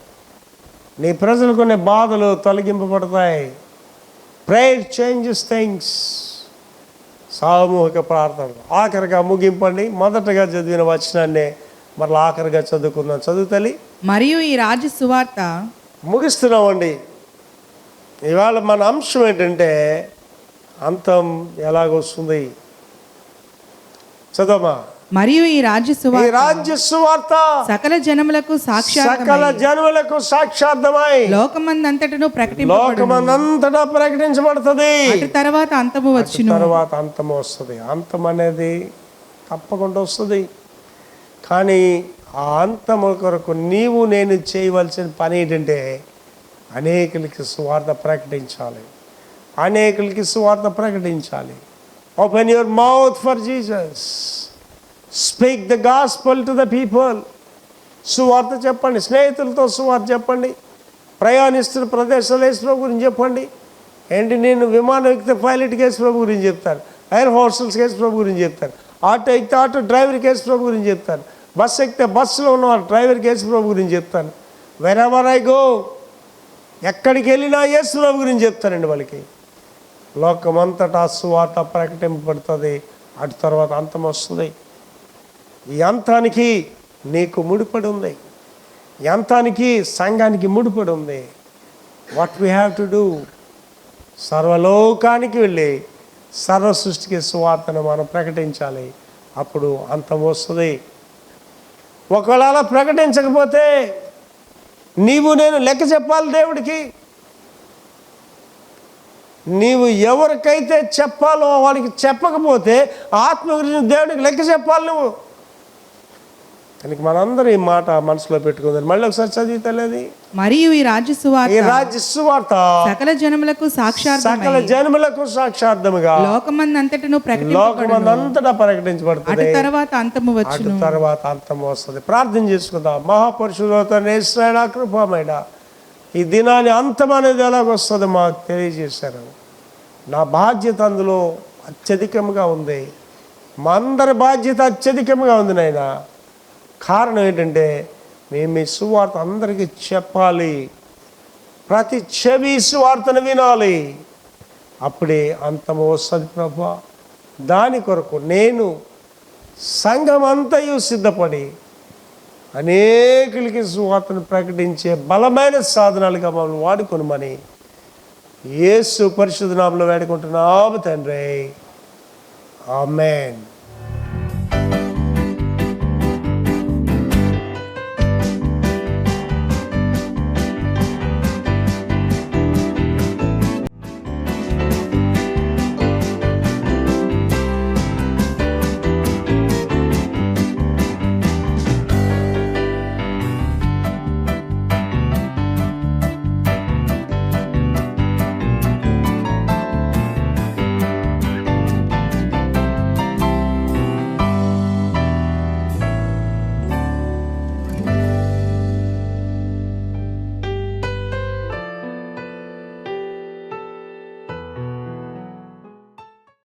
Speaker 7: నీ ప్రజలకున్న బాధలు తొలగింపబడతాయి. Prayer changes things. సామూహిక ప్రార్థన ఆఖరిగా ముగింపండి. మొదటగా చదివిన వచనాన్ని మరలా ఆఖరిగా చదువుకుందాం. చదువుతలి.
Speaker 8: మరియు ఈ రాజ్య సువార్త.
Speaker 7: ముగిస్తున్నామండి. ఇవాళ మన అంశం ఏంటంటే అంతం ఎలాగొస్తుంది. చదవమా.
Speaker 8: మరియు ఈ రాజ్య
Speaker 7: సువార్త
Speaker 8: సకల జనములకు
Speaker 7: సాక్షార్థమై
Speaker 8: లోకమందంతటను
Speaker 7: ప్రకటించబడుతుంది.
Speaker 8: తర్వాత అంతము వచ్చును.
Speaker 7: తర్వాత అంతము వస్తుంది. అంతం అనేది తప్పకుండా వస్తుంది. కానీ ఆ అంతము కొరకు నీవు నేను చేయవలసిన పని ఏంటంటే అనేకులకి సువార్త ప్రకటించాలి. Open your mouth for Jesus. Speak the gospel to the people. సువార్త చెప్పండి. స్నేహితులతో సువార్త చెప్పండి. ప్రయాణిస్తున్న ప్రదేశాలు యేసుప్రభు గురించి చెప్పండి. ఏంటి, నేను విమానం ఎక్కితే పైలట్కి యేసుప్రభు గురించి చెప్తాను. ఎయిర్ హోస్టల్స్కి యేసుప్రభు గురించి చెప్తాను. ఆటో ఎక్కితే ఆటో డ్రైవర్కి యేసుప్రభు గురించి చెప్తాను. బస్సు ఎక్కితే బస్సులో ఉన్న డ్రైవర్కి యేసుప్రభు గురించి చెప్తాను. వెరెవర్ ఐ గో, ఎక్కడికి వెళ్ళినా యేసుప్రభు గురించి చెప్తానండి వాళ్ళకి. లోకమంతటా సువార్త ప్రకటింపబడుతుంది. అటు తర్వాత అంతం వస్తుంది. ఈ అంతానికి నీకు ముడిపడి ఉంది. ఈ అంతానికి సంఘానికి ముడిపడి ఉంది. What we have to do, సర్వలోకానికి వెళ్ళి సర్వ సృష్టికి సువార్తను మనం ప్రకటించాలి. అప్పుడు అంతం వస్తుంది. ఒకవేళ అలా ప్రకటించకపోతే నీవు నేను లెక్క చెప్పాలి దేవుడికి. నీవు ఎవరికైతే చెప్పాలో వాడికి చెప్పకపోతే ఆత్మ గురించి దేవుడికి లెక్క చెప్పాలి నువ్వు. దానికి మనందరం ఈ మాట మనసులో పెట్టుకుందాం. మళ్ళీ ఒకసారి చదివితలేదు.
Speaker 8: మరియు ఈ రాజ్య
Speaker 7: సువార్త
Speaker 8: సకల జనములకు
Speaker 7: సాక్షార్థముగా లోకమందంతటా ప్రకటించబడుతుంది.
Speaker 8: తర్వాత అంతము వచ్చును.
Speaker 7: తర్వాత అంతము వస్తుంది. ప్రార్థన చేసుకుందాం. మహాపరిశుద్ధుడైన యేసయ్యా, కృపామయుడా, ఈ దినాన్ని అంతం అనేది ఎలాగొస్తుందో మాకు తెలియజేశారు. నా బాధ్యత అందులో అత్యధికంగా ఉంది. మా అందరి బాధ్యత అత్యధికంగా ఉంది నాయనా. కారణం ఏంటంటే మేము ఈ సువార్త అందరికీ చెప్పాలి. ప్రతి చెవి సువార్తను వినాలి. అప్పుడే అంతము వస్తుంది ప్రభువా. దాని కొరకు నేను సంఘం అంతయు సిద్ధపడి అనేకులకి సువార్తను ప్రకటించే బలమైన సాధనాలుగా మమ్మల్ని వాడుకొనుమని యేసు పరిశుద్ధ నామములో వేడుకుంటున్నాము తండ్రి. ఆమేన్.